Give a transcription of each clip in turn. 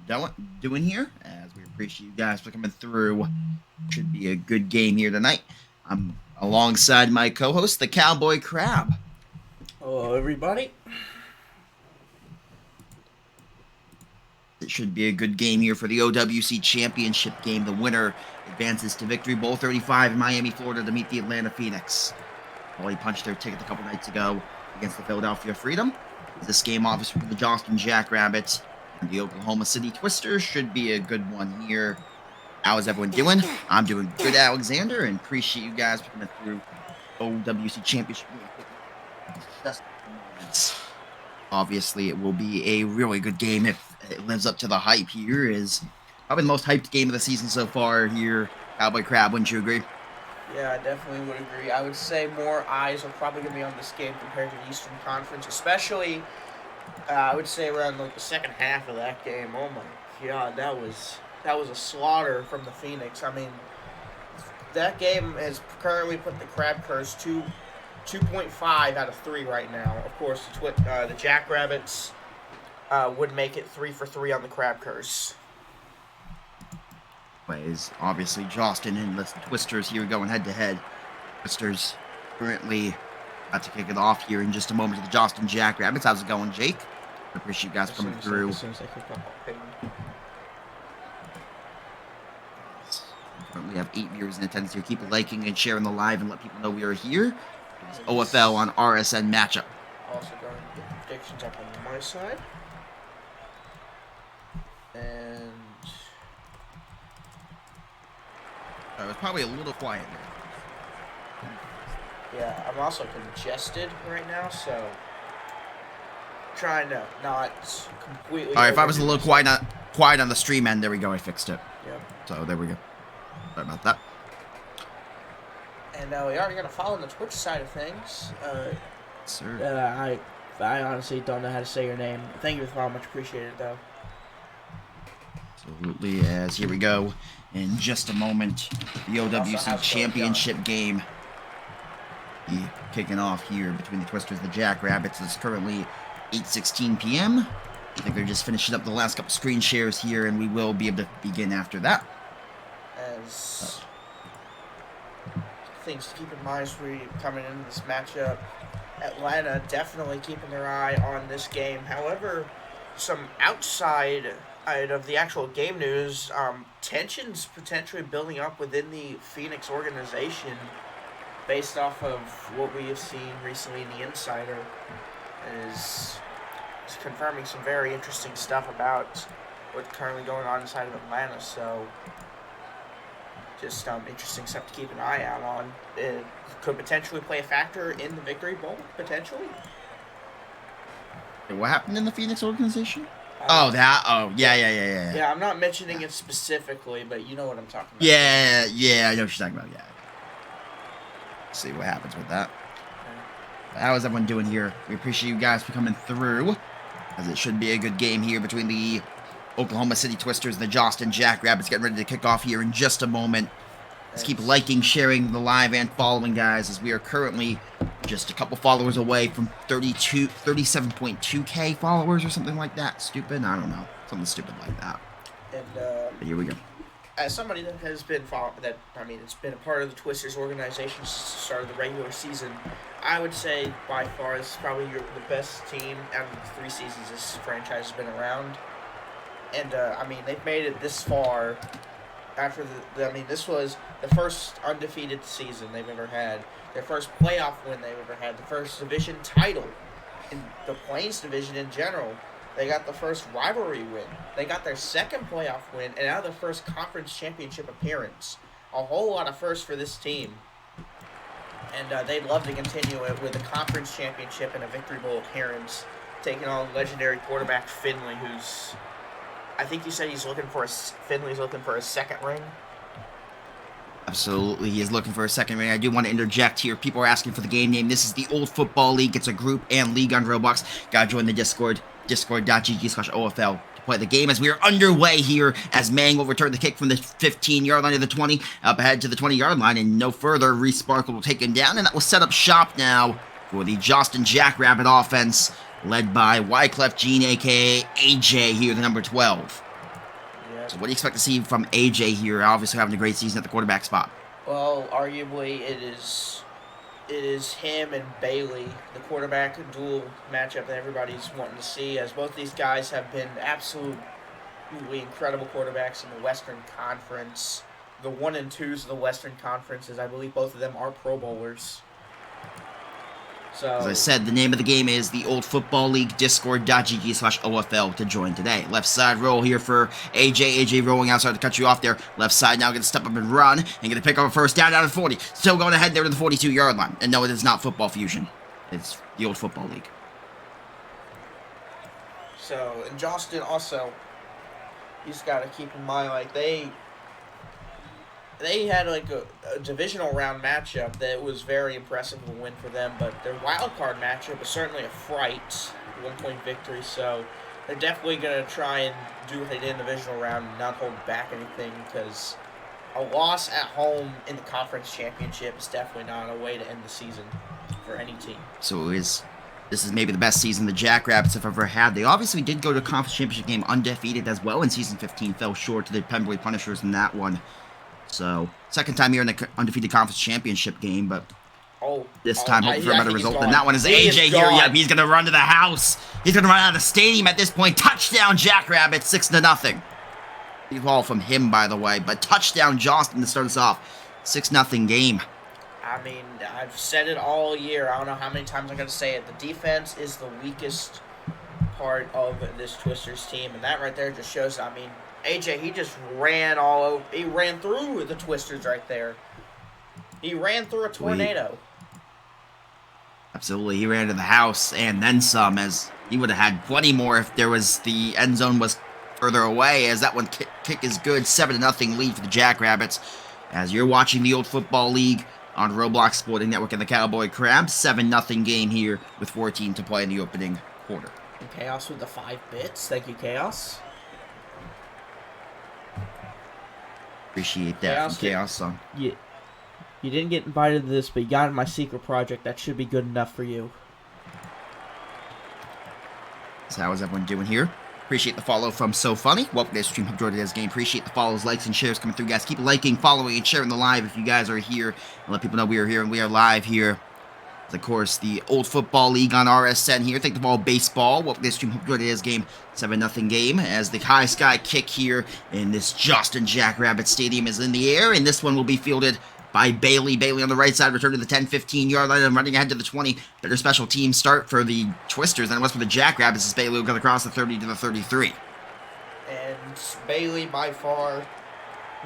doing here, as we appreciate you guys for coming through. Should be a good game here tonight. I'm alongside my co-host, the Cowboy Crab. Hello, everybody. It should be a good game here for the OWC Championship game. The winner advances to Victory Bowl 35 in Miami, Florida to meet the Atlanta Phoenix. Paulie punched their ticket a couple nights ago against the Philadelphia Freedom. This game offers for the Joston Jackrabbits and the Oklahoma City Twisters. Should be a good one here. How is everyone doing? I'm doing good, Alexander, and appreciate you guys for coming through OWC Championship. Obviously, it will be a really good game if it lives up to the hype here. Is probably the most hyped game of the season so far here. Cowboy Crab, wouldn't you agree? Yeah, I definitely would agree. I would say more eyes are probably going to be on this game compared to the Eastern Conference, especially, I would say around like the second half of that game. Oh my God, that was a slaughter from the Phoenix. I mean, that game has currently put the Crab Curse 2.5 out of 3 right now. Of course, the Jackrabbits would make it 3 for 3 on the Crab Curse. Is obviously Joston and the Twisters here going head to head. Twisters currently about to kick it off here in just a moment to the Joston Jackrabbits. How's it going, Jake? I appreciate you guys coming through. As soon as I kick off, Currently have 8 viewers in attendance here. Keep liking and sharing the live and let people know we are here. It's OFL on RSN matchup. Also going to get the predictions up on my side. And it was probably a little quiet there. Yeah, I'm also congested right now, so trying to not completely. All right, if I was a little quiet on the stream end, there we go. I fixed it. Yep. So there we go. Sorry about that. And we are going to follow on the Twitch side of things. Sir. I honestly don't know how to say your name. Thank you for following, much appreciated, though. Absolutely. As here we go in just a moment, the OWC Championship game kicking off here between the Twisters and the Jackrabbits. It's currently 8:16 p.m. I think they're just finishing up the last couple screen shares here, and we will be able to begin after that. As things to keep in mind as we coming into this matchup, Atlanta definitely keeping their eye on this game. However, some outside of the actual game news, tensions potentially building up within the Phoenix organization based off of what we have seen recently in the Insider is confirming some very interesting stuff about what's currently going on inside of Atlanta. So just interesting stuff to keep an eye out on. It could potentially play a factor in the Victory Bowl, potentially. What happened in the Phoenix organization? Yeah. Yeah, I'm not mentioning it specifically, but you know what I'm talking about. Yeah, I know what you're talking about, yeah. Let's see what happens with that. Okay. How is everyone doing here? We appreciate you guys for coming through, as it should be a good game here between the Oklahoma City Twisters and the Joston Jackrabbits. Getting ready to kick off here in just a moment. Let's keep liking, sharing the live, and following, guys, as we are currently just a couple followers away from 37.2k followers or something like that. Stupid? I don't know. Something stupid like that. And but here we go. As somebody that has been it's been a part of the Twisters organization since the start of the regular season, I would say by far this is probably the best team out of the 3 seasons this franchise has been around. And they've made it this far after this was the first undefeated season they've ever had, their first playoff win they've ever had, the first division title in the Plains division in general. They got the first rivalry win. They got their second playoff win, and now their first conference championship appearance. A whole lot of firsts for this team. And they'd love to continue it with a conference championship and a Victory Bowl appearance, taking on legendary quarterback Finley, who's, I think you said Finley's looking for a second ring. Absolutely, he is looking for a second ring. I do want to interject here. People are asking for the game name. This is the Old Football League. It's a group and league on Roblox. Gotta join the Discord, discord.gg/OFL to play the game as we are underway here as Mang will return the kick from the 15-yard line to the 20, up ahead to the 20-yard line, and no further. Reese Sparkle will take him down, and that will set up shop now for the Joston Jackrabbit offense, led by Wyclef Jean, a.k.a. AJ here, the number 12. Yeah. So what do you expect to see from AJ here? Obviously having a great season at the quarterback spot. Well, arguably it is him and Bailey, the quarterback dual matchup that everybody's wanting to see, as both these guys have been absolutely incredible quarterbacks in the Western Conference. The 1 and 2s of the Western Conference, as I believe both of them are Pro Bowlers. So, As I said, the name of the game is the Old Football League Discord.gg/OFL to join today. Left side roll here for AJ. AJ rolling outside to cut you off there. Left side now going to step up and run and going to pick up a first down at 40. Still going ahead there to the 42-yard line. And no, it is not Football Fusion. It's the Old Football League. So, and Joston also, you just got to keep in mind, like, they had like a divisional round matchup that was very impressive of a win for them, but their wild card matchup is certainly a fright, 1-point victory. So they're definitely going to try and do what they did in the divisional round and not hold back anything, because a loss at home in the conference championship is definitely not a way to end the season for any team. So this is maybe the best season the Jackrabbits have ever had. They obviously did go to a conference championship game undefeated as well in season 15, fell short to the Pemberley Punishers in that one. So, second time here in the undefeated conference championship game, but this time hoping for a better result than that one. Is AJ here? Yep, he's going to run to the house. He's going to run out of the stadium at this point. Touchdown, Jackrabbits, 6-0. Big ball from him, by the way, but touchdown, Joston to start us off. 6-0 game. I mean, I've said it all year. I don't know how many times I'm going to say it. The defense is the weakest part of this Twisters team, and that right there just shows, I mean, AJ, he just ran all over. He ran through the Twisters right there. He ran through a tornado. Absolutely. He ran to the house and then some, as he would have had plenty more if there was the end zone was further away, as that one kick is good. 7-0 lead for the Jackrabbits. As you're watching the Old Football League on Roblox Sporting Network and the Cowboy Crabs. 7-0 game here with 14 to play in the opening quarter. And Chaos with the 5 bits. Thank you, Chaos. Appreciate that from Chaos Son. You didn't get invited to this, but you got in my secret project. That should be good enough for you. So how is everyone doing here? Appreciate the follow from So Funny. Welcome to the stream. Hope you enjoyed today's game. Appreciate the follows, likes, and shares coming through, guys. Keep liking, following, and sharing the live if you guys are here. And let people know we are here and we are live here. Of course, the Old Football League on RSN here. Think of all baseball. Welcome to the stream. Hope you enjoyed today's game. 7-0 game as the high sky kick here in this Joston Jackrabbit Stadium is in the air. And this one will be fielded by Bailey. Bailey on the right side, return to the 10-15-yard line and running ahead to the 20. Better special team start for the Twisters than it was for the Jackrabbits as Bailey will go across the 30 to the 33. And Bailey, by far,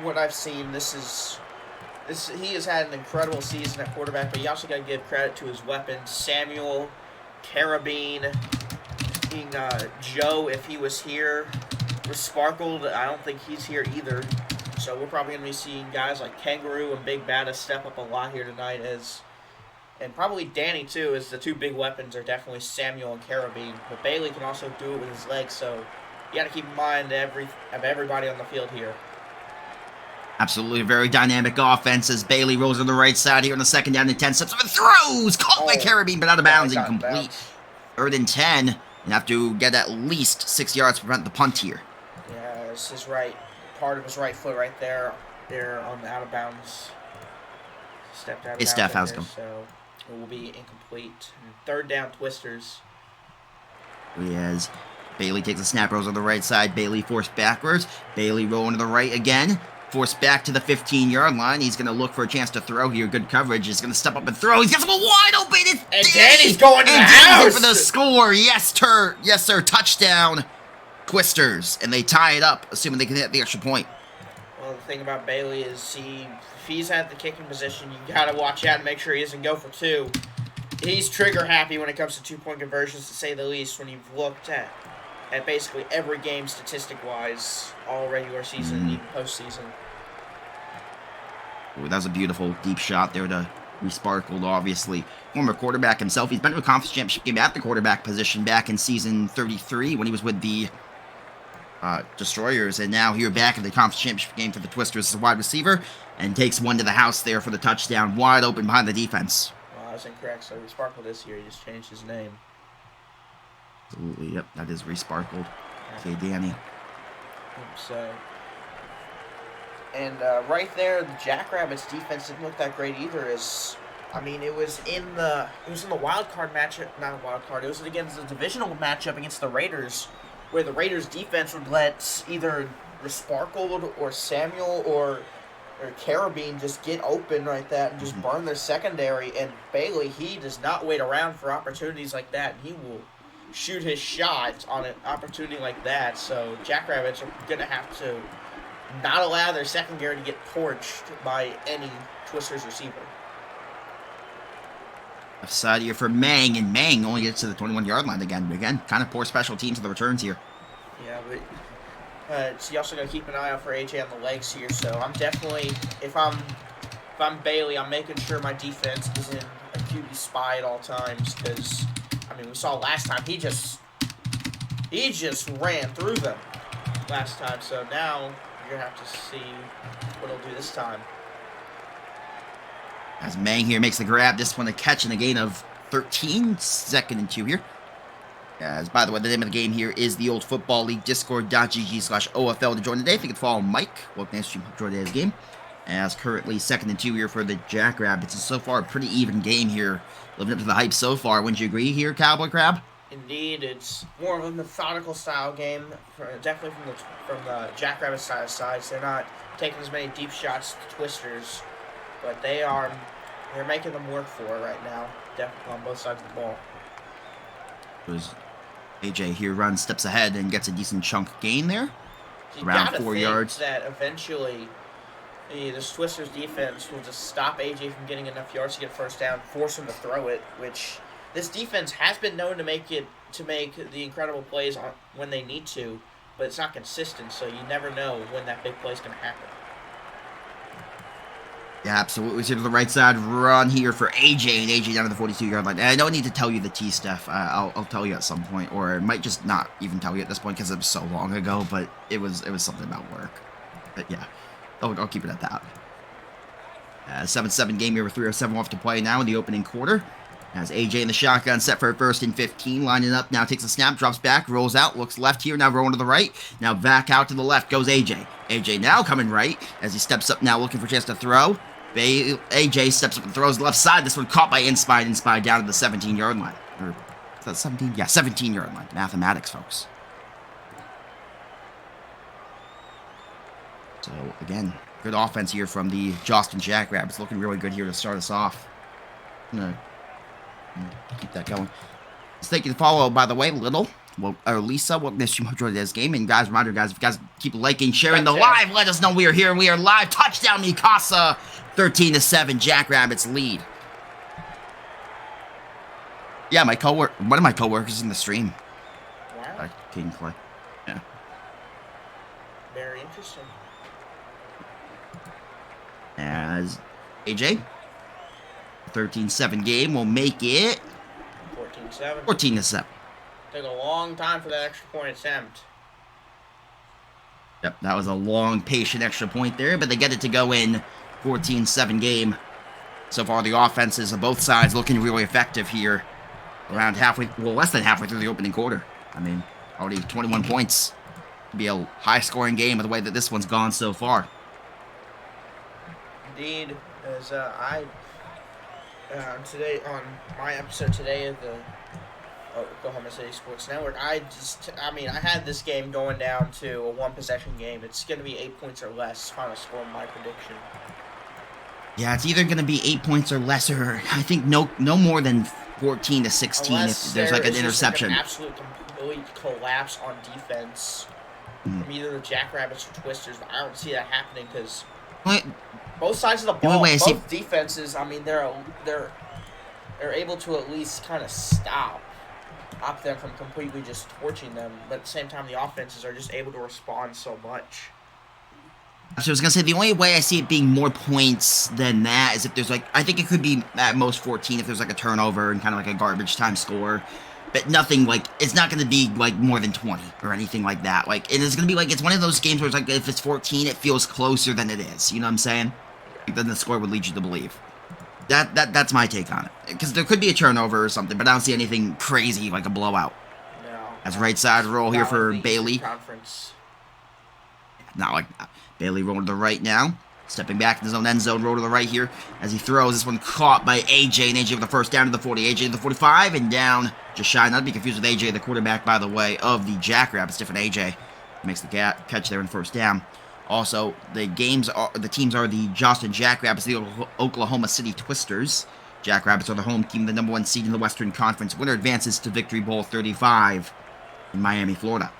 what I've seen, he has had an incredible season at quarterback, but you also got to give credit to his weapons. Samuel, Carabine, Joe, if he was here, was Sparkled. I don't think he's here either. So we're probably going to be seeing guys like Kangaroo and Big Bada step up a lot here tonight, and probably Danny too, as the two big weapons are definitely Samuel and Carabine. But Bailey can also do it with his legs, so you got to keep in mind everybody on the field here. Absolutely, a very dynamic offense as Bailey rolls on the right side here on the second down and 10 steps up and throws! Caught by Carabine, but out of bounds, incomplete. 3rd and 10, and have to get at least 6 yards to prevent the punt here. Yeah, this is right. Part of his right foot right there on the out of bounds. Stepped out of bounds. Steph, how's it going? So it will be incomplete. 3rd down, Twisters. As Bailey takes a snap, rolls on the right side. Bailey forced backwards. Bailey rolling to the right again. Forced back to the 15-yard line. He's going to look for a chance to throw here. Good coverage. He's going to step up and throw. He's got someone wide open. It's and Danny's going to the house for the score. Yes, sir. Touchdown, Twisters. And they tie it up, assuming they can hit the extra point. Well, the thing about Bailey is if he's at the kicking position, you got to watch out and make sure he doesn't go for 2. He's trigger happy when it comes to 2-point conversions, to say the least, when you've looked at basically every game statistic-wise, all regular season and even postseason. Ooh, that was a beautiful deep shot there to Resparkled, obviously. Former quarterback himself. He's been to a conference championship game at the quarterback position back in season 33 when he was with the Destroyers, and now here back in the conference championship game for the Twisters as a wide receiver, and takes one to the house there for the touchdown, wide open behind the defense. Well, I was incorrect, so Resparkled this year, he just changed his name. Absolutely, yep, that is Resparkled. Okay, Danny. So, and right there, the Jackrabbits defense didn't look that great either. It was in the wild card matchup, not a wild card. It was against the divisional matchup against the Raiders, where the Raiders defense would let either Sparkled or Samuel or Carabine just get open like that and just burn their secondary. And Bailey, he does not wait around for opportunities like that. He will shoot his shot on an opportunity like that. So Jackrabbits are going to have to not allow their secondary to get torched by any Twisters receiver. Left side here for Mang, and Mang only gets to the 21-yard line again. Again, kind of poor special teams to the returns here. Yeah, but so you also got to keep an eye out for AJ on the legs here. So I'm definitely, if I'm Bailey, I'm making sure my defense is in a QB spy at all times, because we saw last time he just ran through them last time. So now you're gonna have to see what he'll do this time. As Mang here makes the grab, this one a catch and a gain of 13, 2nd and 2 here. As, by the way, the name of the game here is the Old Football League, discord.gg/OFL to join today. If you could follow Mike, welcome to stream enjoy today's game. As currently 2nd and 2 here for the Jackrabbits. And so far, a pretty even game here, living up to the hype so far. Wouldn't you agree here, Cowboy Crab? Indeed, it's more of a methodical style game, definitely from the Jackrabbit side. They're not taking as many deep shots to Twisters, but they're making them work for it right now, definitely on both sides of the ball. AJ here runs, steps ahead, and gets a decent chunk gain there. So around 4 yards. That eventually the Twisters defense will just stop AJ from getting enough yards to get first down, force him to throw it, which this defense has been known to make the incredible plays when they need to, but it's not consistent, so you never know when that big play is going to happen. Yeah, absolutely. So to the right side run here for AJ, and AJ down to the 42-yard line. And I don't need to tell you the T stuff. I'll tell you at some point, or I might just not even tell you at this point because it was so long ago. But it was something about work. But yeah, I'll keep it at that. 7-7 game here with 3:07 left to play now in the opening quarter. As AJ in the shotgun, set for a 1st and 15, lining up now, takes a snap, drops back, rolls out, looks left here, now rolling to the right, now back out to the left goes AJ. AJ now coming right, as he steps up now, looking for a chance to throw. AJ steps up and throws left side, this one caught by Inspide down to the 17-yard line. Or, is that 17? Yeah, 17-yard line. Mathematics, folks. So, again, good offense here from the Joston Jackrabbits, looking really good here to start us off. I'm gonna keep that going. Let's thank you to follow, by the way, Lisa, welcome to stream enjoy today's game. And guys, reminder, guys, if you guys keep liking, sharing the live, let us know we are here and we are live. Touchdown, Mikasa, 13-7, Jackrabbits lead. Yeah, one of my coworkers in the stream. Wow. King Clay. Yeah. Very interesting. As AJ, 13-7 game will make it 14-7. 14-7. Took a long time for that extra point attempt. Yep, that was a long, patient extra point there, but they get it to go in. 14-7 game. So far, the offenses of both sides looking really effective here. Around less than halfway through the opening quarter. Already 21 points. It'll be a high-scoring game with the way that this one's gone so far. Indeed, as today on my episode today of the Oklahoma City Sports Network, I had this game going down to a one-possession game. It's going to be 8 points or less. Final score, my prediction. Yeah, it's either going to be 8 points or less, or I think no more than 14-16 if there's like an interception. An absolute complete collapse on defense from either the Jackrabbits or Twisters. But I don't see that happening because both sides of the ball, both defenses, they're able to at least kind of stop them from completely just torching them. But at the same time, the offenses are just able to respond so much. So I was going to say, the only way I see it being more points than that is if there's I think it could be at most 14 if there's a turnover and kind of a garbage time score. But nothing it's not going to be more than 20 or anything like that. And it's going to be it's one of those games where it's if it's 14, it feels closer than it is. You know what I'm saying? Then the score would lead you to believe. That's my take on it. Because there could be a turnover or something, but I don't see anything crazy like a blowout. No. As right side roll here for Bailey. Conference. Not like that. Bailey rolling to the right now. Stepping back in his own end zone, roll to the right here as he throws. This one caught by AJ, and AJ with the first down to the 40. AJ to the 45, and down just shy. Not to be confused with AJ, the quarterback, by the way, of the Jackrabbits. Different AJ. Makes the catch there in first down. Also, the teams are the Joston Jackrabbits, the Oklahoma City Twisters. Jackrabbits are the home team, the number 1 seed in the Western Conference. Winner advances to Victory Bowl 35 in Miami, Florida.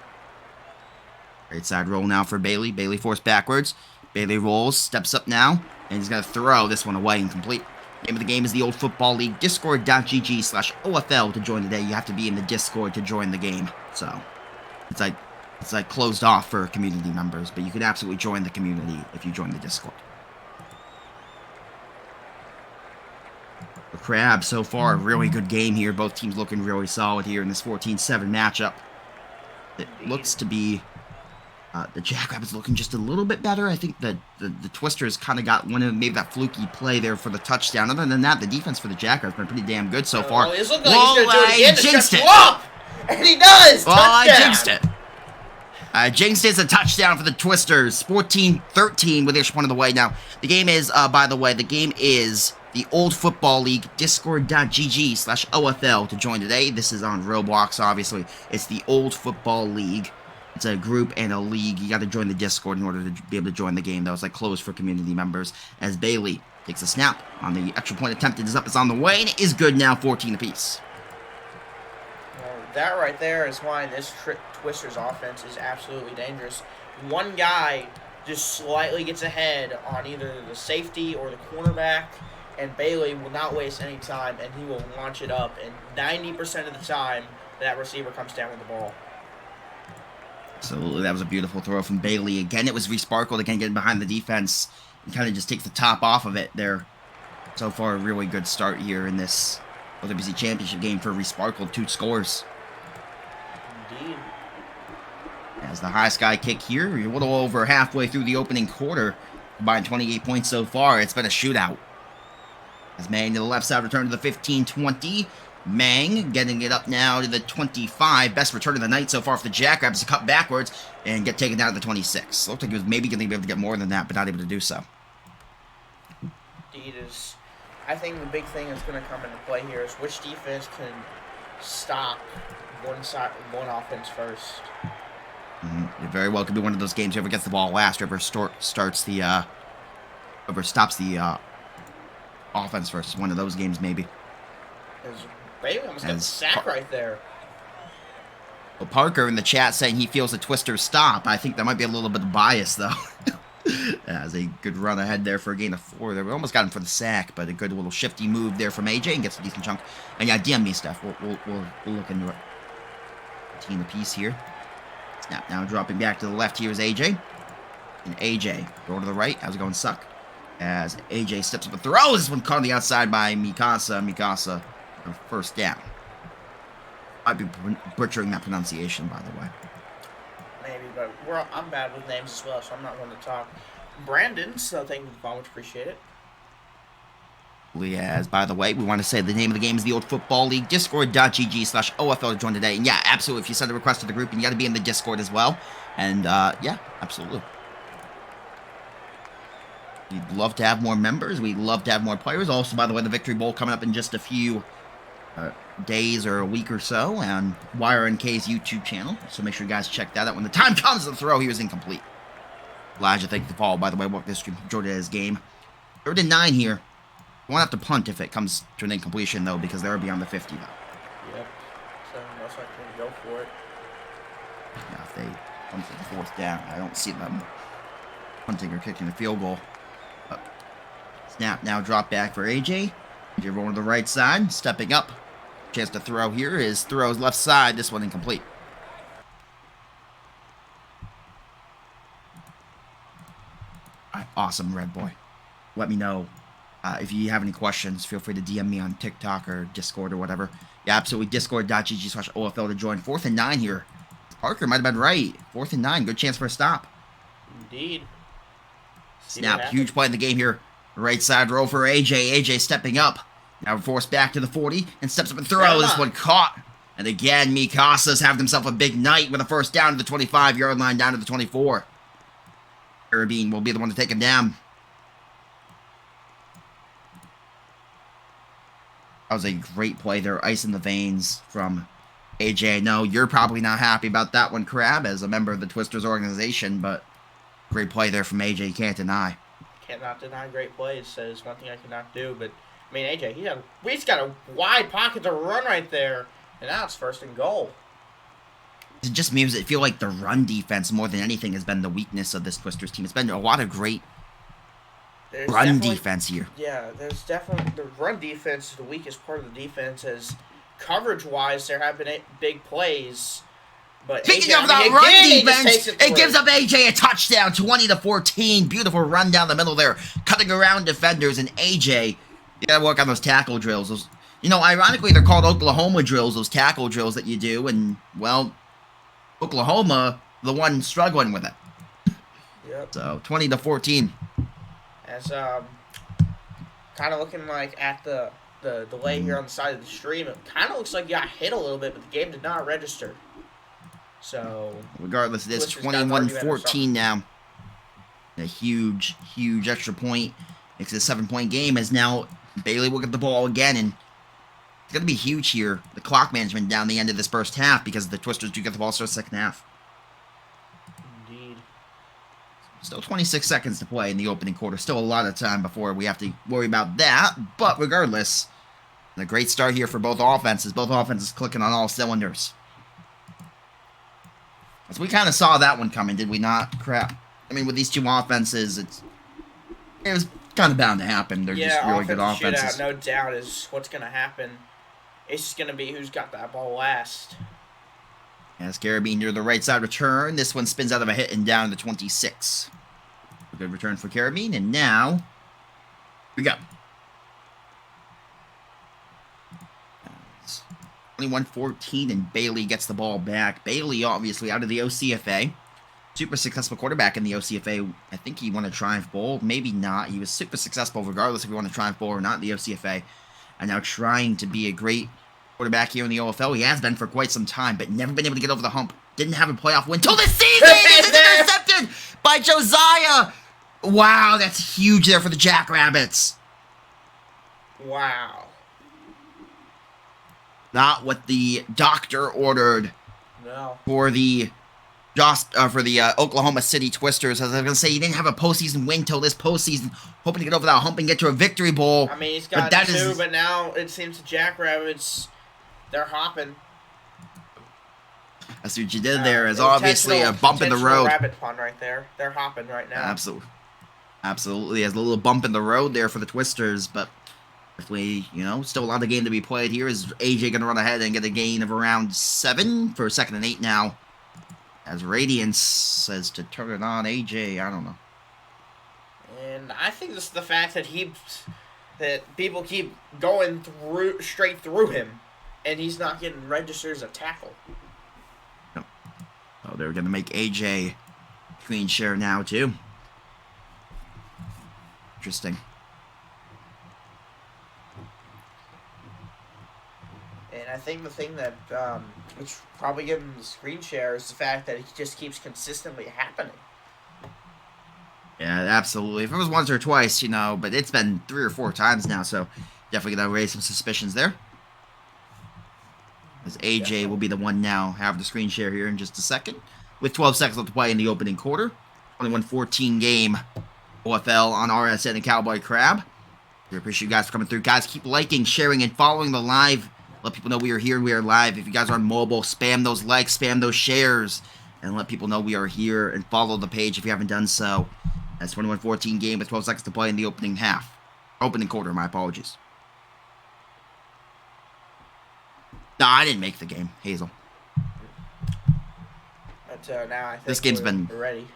Right side roll now for Bailey. Bailey forced backwards. Bailey rolls, steps up now, and he's going to throw this one away incomplete. Name of the game is the Old Football League. Discord.gg/OFL to join today. You have to be in the Discord to join the game. So, it's like closed off for community members, but you can absolutely join the community if you join the Discord. The Crabs, so far, a really good game here. Both teams looking really solid here in this 14-7 matchup. It looks to be the Jackrabbits looking just a little bit better. I think the Twisters kind of got one of maybe that fluky play there for the touchdown. Other than that, the defense for the Jackrabbits has been pretty damn good so far. He's looking like he's going to do it again to jinxed shut it. you up! And he does! Oh, Touchdown! I jinxed it. Jinxed is a touchdown for the Twisters. 14-13 with each one of the way. Now, the game is, by the way, the Old Football League. Discord.gg/OFL to join today. This is on Roblox, obviously. It's the Old Football League. It's a group and a league. You got to join the Discord in order to be able to join the game. That was like closed for community members. As Bailey takes a snap on the extra point attempt. It is up. It's on the way. And it is good now. 14 apiece. Well, that right there is why this Twisters offense is absolutely dangerous. One guy just slightly gets ahead on either the safety or the cornerback, and Bailey will not waste any time, and he will launch it up. And 90% of the time, that receiver comes down with the ball. Absolutely, that was a beautiful throw from Bailey. Again, it was resparkled. Again, getting behind the defense and kind of just takes the top off of it there. So far, a really good start here in this OWC Championship game for resparkled. 2 scores. Indeed. As the high sky kick here, you're a little over halfway through the opening quarter. Combined 28 points so far. It's been a shootout. As Mang to the left side, return to the 15-20. Mang getting it up now to the 25. Best return of the night so far for the Jackrabbits to cut backwards and get taken down to the 26. Looked like he was maybe going to be able to get more than that, but not able to do so. Indeed is. I think the big thing that's going to come into play here is which defense can stop one offense first. It very well could be one of those games. Whoever gets the ball last, whoever stops the offense first. One of those games, maybe. Bailey almost got a sack right there. Well, Parker in the chat saying he feels the Twisters stop. I think that might be a little bit of bias, though. As a good run ahead there for a gain of 4 there. We almost got him for the sack, but a good little shifty move there from AJ and gets a decent chunk. And yeah, DM me stuff. We'll look into it. 15 apiece here. Snap now dropping back to the left here is AJ. And AJ, go to the right. How's it going, suck? As AJ steps up and throws. This one caught on the outside by Mikasa. Mikasa, first down. I'd be butchering that pronunciation, by the way. Maybe, but I'm bad with names as well, so I'm not one to talk. Brandon, so thank you for much, appreciate it. As, by the way, we want to say the name of the game is the Old Football League. Discord.gg/OFL to join today. And yeah, absolutely. If you send a request to the group, and you got to be in the Discord as well. And yeah, absolutely. We'd love to have more members. We'd love to have more players. Also, by the way, the Victory Bowl coming up in just a few days or a week or so on YRNK's YouTube channel. So make sure you guys check that out. When the time comes to throw, he was incomplete. Elijah, thank you for the follow. By the way, walk this stream. Enjoyed his game. 3rd and 9 here. You won't have to punt if it comes to an incompletion, though, because they're beyond the 50, though. Yep. So most likely go for it. Yeah, if they come to the 4th down, I don't see them punting or kicking the field goal. Snap now, drop back for AJ. AJ rolling to the right side, stepping up. Chance to throw here. His throw is left side. This one incomplete. All right, awesome, Red Boy. Let me know if you have any questions. Feel free to DM me on TikTok or Discord or whatever. Yeah, absolutely. Discord.gg/OFL to join. 4th and 9 here. Parker might have been right. 4th and 9. Good chance for a stop. Indeed. Snap. Huge play in the game here. Right side roll for AJ. AJ stepping up. Now forced back to the 40 and steps up and throws. This one caught. And again, Mikasa's having himself a big night with a first down to the 25-yard line down to the 24. Carabine will be the one to take him down. That was a great play there. Ice in the veins from AJ. No, you're probably not happy about that one, Crab, as a member of the Twisters organization, but great play there from AJ. You can't deny. Cannot deny great plays. Says one thing I cannot do, but I mean AJ, he's got a wide pocket to run right there, and now it's 1st and goal. It just means I feel like the run defense more than anything has been the weakness of this Twisters team. It's been a lot of great run defense here. Yeah, there's definitely the run defense is the weakest part of the defense. As coverage-wise, there have been big plays. But Speaking AJ, of that run defense, it gives up AJ a touchdown, 20-14. Beautiful run down the middle there, cutting around defenders. And AJ, you gotta work on those tackle drills. Those, ironically, they're called Oklahoma drills. Those tackle drills that you do, and well, Oklahoma, the one struggling with it. Yep. So 20-14. As kind of looking like at the delay here on the side of the stream, it kind of looks like you got hit a little bit, but the game did not register. So regardless, it is 21-14 now. A huge extra point. Makes it a 7-point game. As now Bailey will get the ball again, and it's going to be huge here. The clock management down the end of this first half, because the Twisters do get the ball started second half. Indeed. Still 26 seconds to play in the opening quarter. Still a lot of time before we have to worry about that. But regardless, a great start here for both offenses. Both offenses clicking on all cylinders. As we kind of saw that one coming, did we not? Crap. I mean, with these two offenses, it was kind of bound to happen. They're just really good offenses. Shootout, no doubt, is what's going to happen. It's just going to be who's got that ball last. As Carabine near the right side return. This one spins out of a hit and down to 26. A good return for Carabine. And now, here we go. 21-14, and Bailey gets the ball back. Bailey, obviously, out of the OCFA. Super successful quarterback in the OCFA. I think he won a Triumph Bowl. Maybe not. He was super successful regardless if he won a Triumph Bowl or not in the OCFA. And now trying to be a great quarterback here in the OFL. He has been for quite some time, but never been able to get over the hump. Didn't have a playoff win till this season! It's intercepted by Josiah! Wow, that's huge there for the Jackrabbits. Wow. Not what the doctor ordered. No. For the Oklahoma City Twisters. As I was going to say, he didn't have a postseason win till this postseason. Hoping to get over that hump and get to a victory bowl. I mean, he's got two, but now it seems the Jackrabbits, they're hopping. That's what you did there. Is obviously a bump in the road. Rabbit pun right there. They're hopping right now. Absolutely. As a little bump in the road there for the Twisters, but definitely, still a lot of game to be played here. Is AJ going to run ahead and get a gain of around 7 for 2nd and 8 now? As Radiance says to turn it on, AJ, I don't know. And I think this is the fact that people keep going straight through him, and he's not getting registered as a tackle. No. Oh, they're going to make AJ screen share now, too. Interesting. And I think the thing that which probably gave him the screen share is the fact that it just keeps consistently happening. Yeah, absolutely. If it was once or twice, but it's been 3 or 4 times now, so definitely going to raise some suspicions there. As AJ will be the one now, have the screen share here in just a second. With 12 seconds left to play in the opening quarter. 21-14 game. OFL on RSN and Cowboy Crab. We appreciate you guys for coming through. Guys, keep liking, sharing, and following the live. Let people know we are here, we are live. If you guys are on mobile, spam those likes, spam those shares, and let people know we are here, and follow the page if you haven't done so. That's 21-14 game with 12 seconds to play in the opening half. Opening quarter, my apologies. No, I didn't make the game, Hazel. But now I think this game's been ready.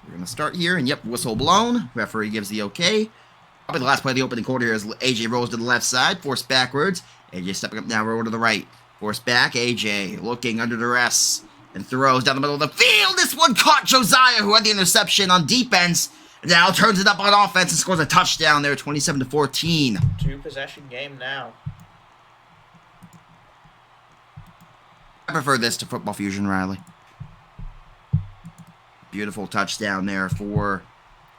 We're going to start here, and yep, whistle blown. Referee gives the okay. Probably the last play of the opening quarter here as AJ rolls to the left side, forced backwards. AJ stepping up now, roll to the right. Forced back, AJ looking under duress and throws down the middle of the field. This one caught Josiah, who had the interception on defense. Now turns it up on offense and scores a touchdown there, 27-14. 2-possession game now. I prefer this to Football Fusion, Riley. Beautiful touchdown there for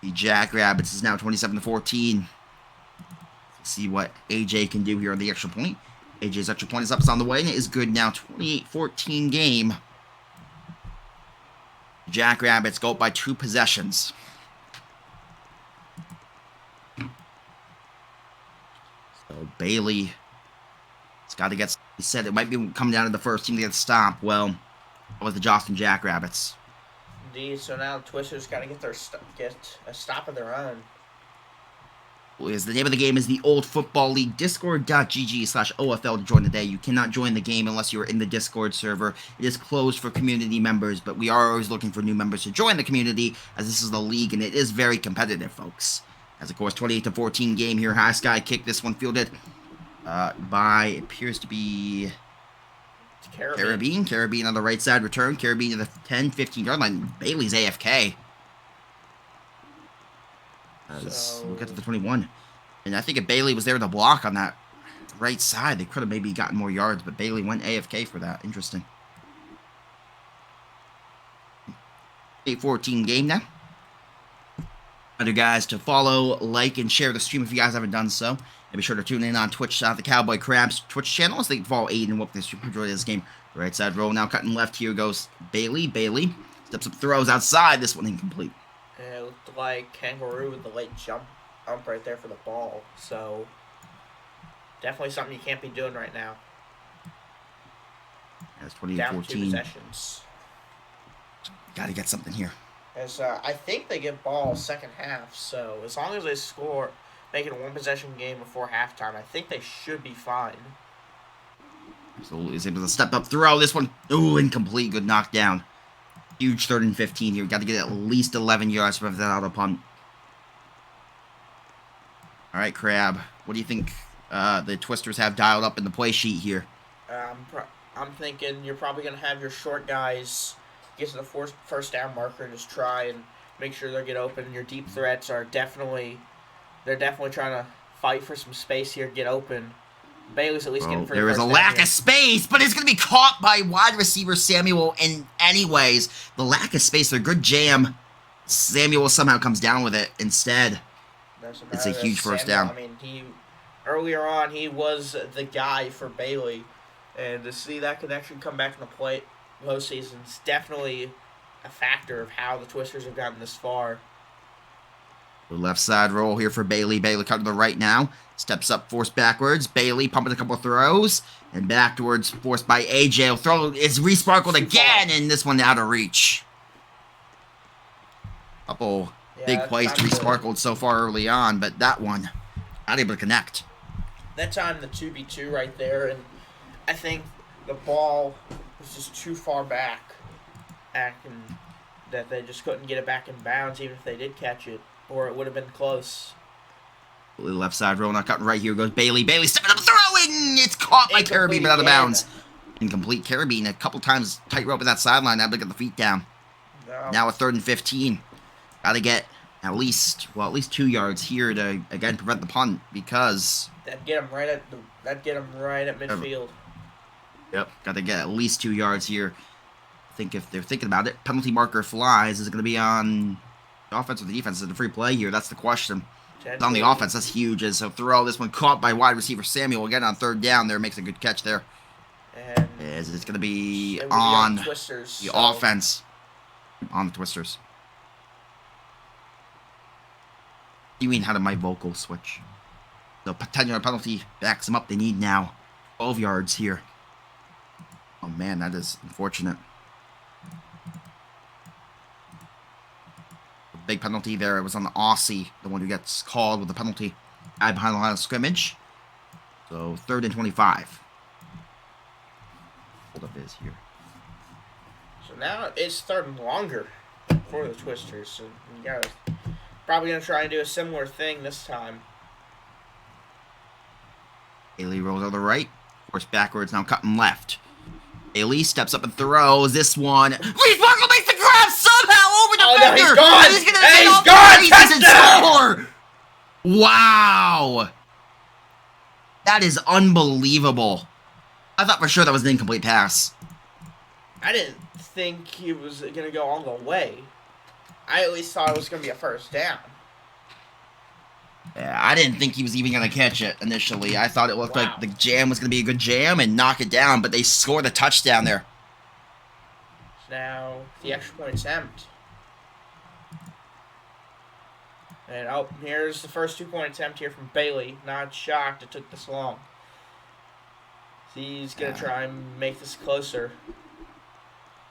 the Jackrabbits. It's now 27-14. See what AJ can do here on the extra point. AJ's extra point is up. It's on the way, and it is good now. 28-14 game. Jackrabbits go up by 2 possessions. So Bailey has got to get. He said it might be coming down to the first team to get stopped. Well, that was the Joston Jackrabbits. Indeed. So now the Twisters got to get a stop of their own. The name of the game is the Old Football League. Discord.gg/OFL to join the day. You cannot join the game unless you're in the Discord server. It is closed for community members, but we are always looking for new members to join the community, as this is the league, and it is very competitive, folks. As, of course, 28-14 game here. High Sky kick. This one fielded by, it appears to be Caribbean on the right side. Return. Caribbean to the 10-15 yard line. Bailey's AFK. We'll get to the 21. And I think if Bailey was there to block on that right side, they could have maybe gotten more yards, but Bailey went AFK for that. Interesting. 8-14 game now. Other guys to follow, like, and share the stream if you guys haven't done so. And be sure to tune in on Twitch, the Cowboy Crabs Twitch channel, so they can follow Aiden and whoop this stream. Enjoy this game. Right side roll now, cutting left. Here goes Bailey. Bailey steps up, throws outside. This one incomplete. It looked like Kangaroo with the late jump right there for the ball. So, definitely something you can't be doing right now. That's 28-14. Down 2 possessions. Got to get something here. As I think they get ball second half. So, as long as they score, make it a 1-possession game before halftime, I think they should be fine. Absolutely is able to step up, throw. This one, ooh, incomplete. Good knockdown. Huge 3rd and 15 here. Got to get at least 11 yards to prevent that auto punt. All right, Crab. What do you think the Twisters have dialed up in the play sheet here? I'm thinking you're probably going to have your short guys get to the first down marker and just try and make sure they get open. Your deep threats are definitely trying to fight for some space here, get open. Bailey's at least getting for the there is first a down lack here. of space, but it's going to be caught by wide receiver Samuel. And anyways, the lack of space, they're good jam. Samuel somehow comes down with it instead. It's a huge first down. I mean, earlier on he was the guy for Bailey, and to see that connection come back in the postseason is definitely a factor of how the Twisters have gotten this far. The left side roll here for Bailey. Bailey cut to the right now. Steps up, forced backwards. Bailey pumping a couple of throws. And backwards, forced by AJ. Throw is resparkled again, and this one out of reach. Couple big plays to resparkled so far early on, but that one not able to connect. That time the 2v2 right there, and I think the ball was just too far back, and that they just couldn't get it back in bounds, even if they did catch it, or it would have been close. The left side roll, not cutting right. Here goes Bailey. Bailey stepping up, throwing. It's caught by Caribbean, but out of bounds. Incomplete. Caribbean a couple times tight rope at that sideline. Now to get the feet down. No. Now a 3rd and 15. Got to get at least 2 yards here to again prevent the punt, because That'd get them right at midfield. Yep. Got to get at least 2 yards here. I think if they're thinking about it, penalty marker flies. Is it going to be on the offense or the defense? Is it a free play here? That's the question. It's on the offense. That's huge. As a throw, this one caught by wide receiver Samuel. Again on 3rd down there. Makes a good catch there. And it's going to be on on Twisters, the offense. On the Twisters. You mean, how did my vocal switch? The 10-yard penalty backs them up. They need now 12 yards here. Oh, man, that is unfortunate. The big penalty there. It was on the Aussie, the one who gets called with the penalty. Guy behind the line of scrimmage. So, 3rd and 25. Hold up is here. So now it's 3rd and longer for the Twisters. So you guys probably going to try and do a similar thing this time. Bailey rolls on the right. Forced backwards, now cutting left. Bailey steps up and throws. This one. Resparkle makes the grab somehow over the defender. No, he's gone. He's gone. He doesn't score. Wow. That is unbelievable. I thought for sure that was an incomplete pass. I didn't think he was going to go all the way. I at least thought it was going to be a first down. Yeah, I didn't think he was even going to catch it initially. I thought it looked like the jam was going to be a good jam and knock it down, but they scored a touchdown there. Now, the extra point attempt. And, oh, here's the first 2-point attempt here from Bailey. Not shocked it took this long. He's going to try and make this closer.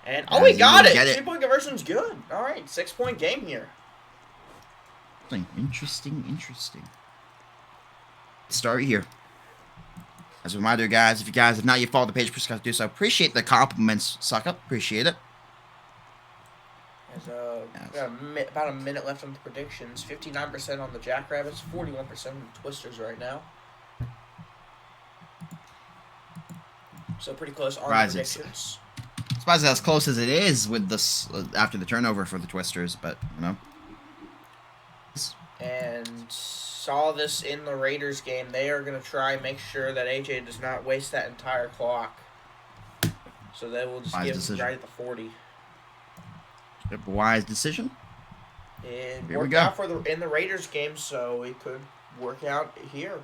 And, oh, he got it! 2-point conversion's good. All right, 6-point game here. Interesting. Start here. As a reminder, guys, if you guys have not yet followed the page, please do so. Appreciate the compliments, suck up. Appreciate it. There's about a minute left on the predictions. 59% on the Jackrabbits, 41% on the Twisters right now. So pretty close on the predictions. Surprised as close as it is with this after the turnover for the Twisters, but you know. And saw this in the Raiders game. They are going to try and make sure that AJ does not waste that entire clock. So they will just give him right at the 40. Yep, wise decision. It worked out in the Raiders game, so it could work out here.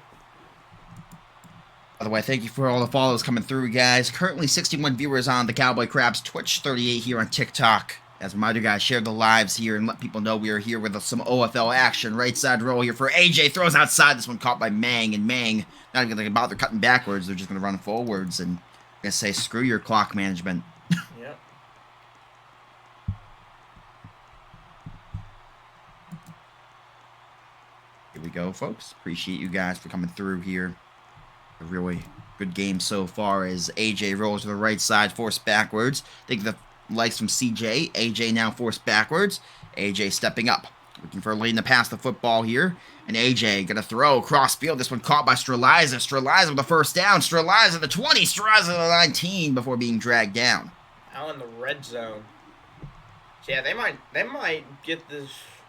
By the way, thank you for all the follows coming through, guys. Currently 61 viewers on the Cowboy Crabs Twitch, 38 here on TikTok. As a reminder, guys, share the lives here and let people know we are here with some OFL action. Right side roll here for AJ. Throws outside. This one caught by Mang. And Mang, not even going to bother cutting backwards. They're just going to run forwards and I guess say, screw your clock management. Yep. Here we go, folks. Appreciate you guys for coming through here. A really good game so far as AJ rolls to the right side, forced backwards. Think the likes from CJ. AJ now forced backwards. AJ stepping up. Looking for a lane to pass the football here. And AJ gonna throw across field. This one caught by Streliza. Streliza with the first down. Streliza the 20. Streliza the 19 before being dragged down. Now in the red zone. So yeah, they might get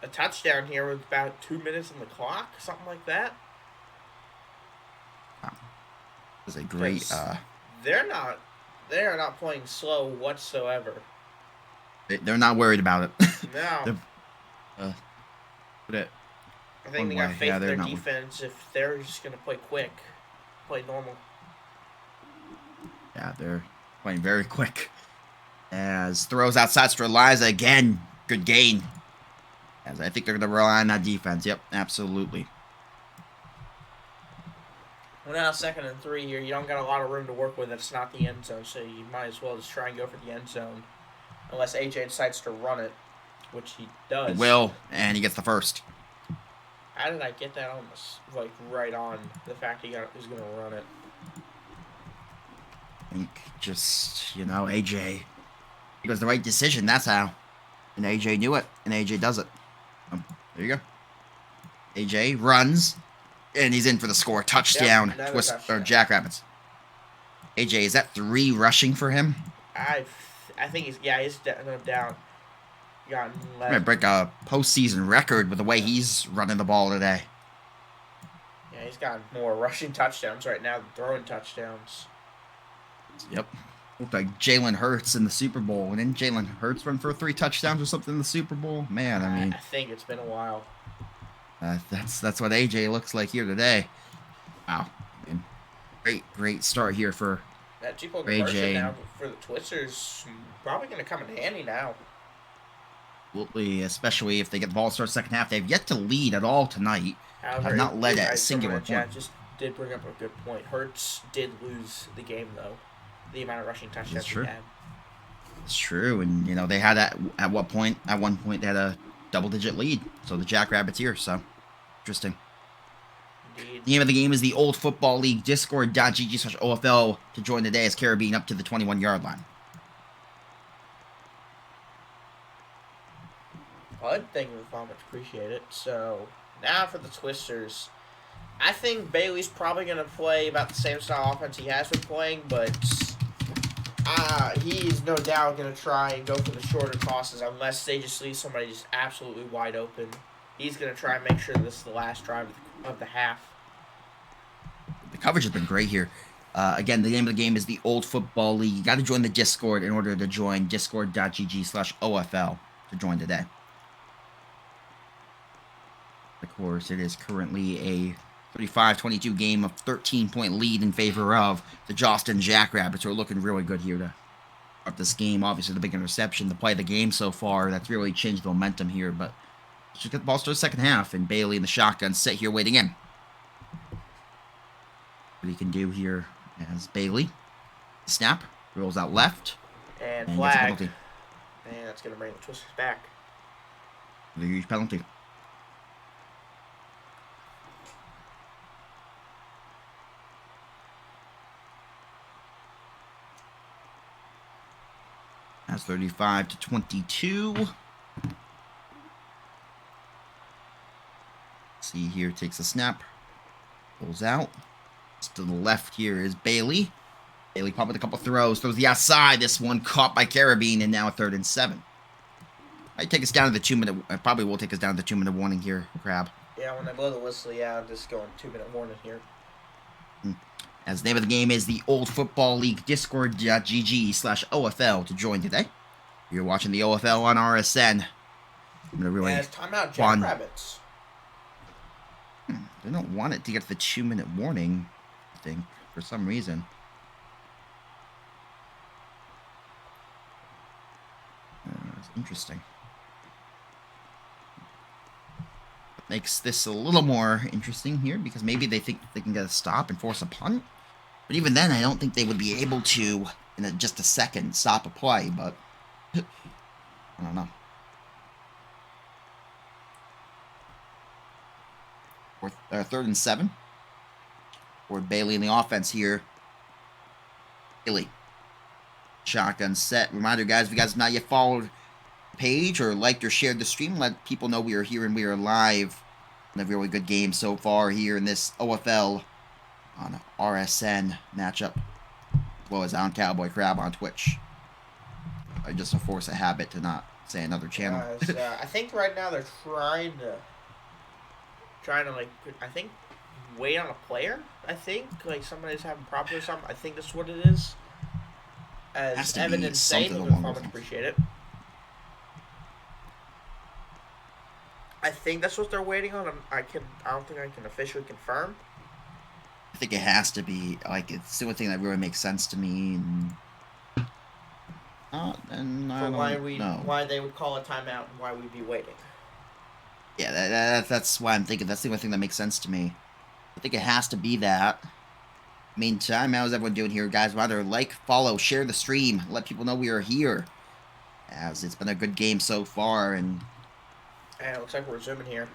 a touchdown here with about 2 minutes on the clock, something like that. Wow. This is a great They are not playing slow whatsoever. They're not worried about it. No. I think they got faith in their defense if they're just going to play quick, play normal. Yeah, they're playing very quick. As throws outside Streliza again. Good gain. As I think they're going to rely on that defense. Yep, absolutely. Well, now 2nd and 3 here. You don't got a lot of room to work with. It's not the end zone, so you might as well just try and go for the end zone. Unless AJ decides to run it, which he does. He will, and he gets the first. How did I get that on this, like, right on the fact he was going to run it? I think just, you know, AJ, it was the right decision, that's how. And AJ knew it, and AJ does it. There you go. AJ runs, and he's in for the score. Touchdown, touchdown. Jackrabbits. AJ, is that 3 rushing for him? I think he's down. He might break a postseason record with the way he's running the ball today. Yeah, he's got more rushing touchdowns right now than throwing touchdowns. Yep. Looked like Jalen Hurts in the Super Bowl. And didn't Jalen Hurts run for 3 touchdowns or something in the Super Bowl? Man, I mean... I think it's been a while. That's what AJ looks like here today. Wow. And great start here for that 2-point conversion now for the Twisters probably going to come in handy now. Absolutely, especially if they get the ball to start second half. They've yet to lead at all tonight. However, have not led at a singular point. Yeah, just did bring up a good point. Hurts did lose the game, though. The amount of rushing touchdowns he had. It's true, and you know they had at one point they had a double-digit lead. So the Jackrabbits here, so interesting. Indeed. The name of the game is the Old Football League Discord.gg/OFL to join today as Caribbean up to the 21-yard line. Well, thank you very much. Appreciate it. So now for the Twisters. I think Bailey's probably going to play about the same style offense he has been playing, but he's no doubt going to try and go for the shorter tosses unless they just leave somebody just absolutely wide open. He's going to try and make sure this is the last drive of the half. The coverage has been great here. Again, the name of the game is the Old Football League. You got to join the Discord in order to join discord.gg/OFL to join today. course, it is currently a 35-22 game of 13-point lead in favor of the Joston Jackrabbits, who are looking really good here to start this game. Obviously, the big interception to play the game so far, that's really changed the momentum here, but let's just get the ball started second half, and Bailey in the shotgun set here waiting in. What he can do here as Bailey, snap, rolls out left, and gets a flag. penalty. And that's going to bring the Twisters back. A huge penalty. That's 35-22. See here, takes a snap, pulls out. Just to the left here is Bailey. Bailey popped with a couple throws, throws the outside. This one caught by Carabine, and now a 3rd and 7. Might take us down to the 2-minute. Probably will take us down to the 2-minute warning here, Crab. Yeah, when I blow the whistle, yeah, I'm just going 2-minute warning here. As the name of the game is the Old Football League Discord.gg/OFL to join today. You're watching the OFL on RSN. I'm gonna really. Yeah, it's timeout, Jackrabbits. They don't want it to get to the 2-minute warning, I think, for some reason. It's interesting. Makes this a little more interesting here because maybe they think they can get a stop and force a punt. But even then, I don't think they would be able to, in just a second, stop a play. But I don't know. 3rd and 7. For Bailey in the offense here. Bailey. Shotgun set. Reminder, guys, if you guys have not yet followed the page or liked or shared the stream, let people know we are here and we are live. And a really good game so far here in this OFL on RSN matchup, as well as on Cowboy Crab on Twitch. Just to force a habit to not say another channel. I think right now they're trying to like, I think, wait on a player. I think like somebody's having problems or something. I think that's what it is. As Evan and Zane would much appreciate it. I think that's what they're waiting on. I don't think I can officially confirm. I think it has to be, like, it's the only thing that really makes sense to me. And I don't know why they would call a timeout and why we'd be waiting. Yeah, that's why I'm thinking. That's the only thing that makes sense to me. I think it has to be that. Meantime, how's everyone doing here, guys? Rather like, follow, share the stream, let people know we are here. As it's been a good game so far, and it looks like we're zooming here.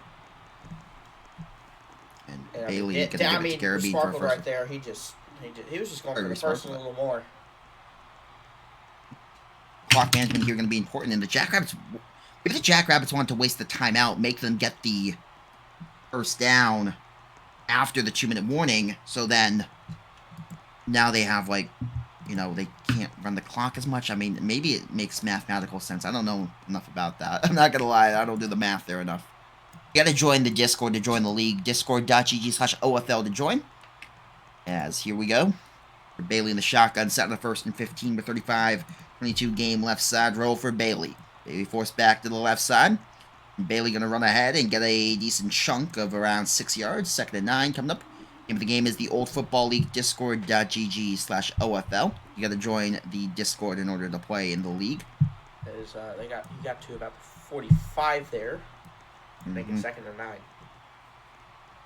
And Bailey gonna give it to Carabine for a first. Right there. He was just going for the first one a little more. Clock management here going to be important, and the Jackrabbits. If the Jackrabbits want to waste the timeout, make them get the first down after the 2-minute warning, so then now they have, like, you know, they can't run the clock as much. I mean, maybe it makes mathematical sense. I don't know enough about that. I'm not going to lie. I don't do the math there enough. You got to join the Discord to join the league. Discord.gg/OFL to join. As here we go. For Bailey in the shotgun, set on the 1st and 15 with 35-22 game left side roll for Bailey. Bailey forced back to the left side. Bailey going to run ahead and get a decent chunk of around 6 yards. 2nd and 9 coming up. Name of the game is the Old Football League Discord.gg/OFL. You got to join the Discord in order to play in the league. You got to about 45 there. Make it 2nd and 9.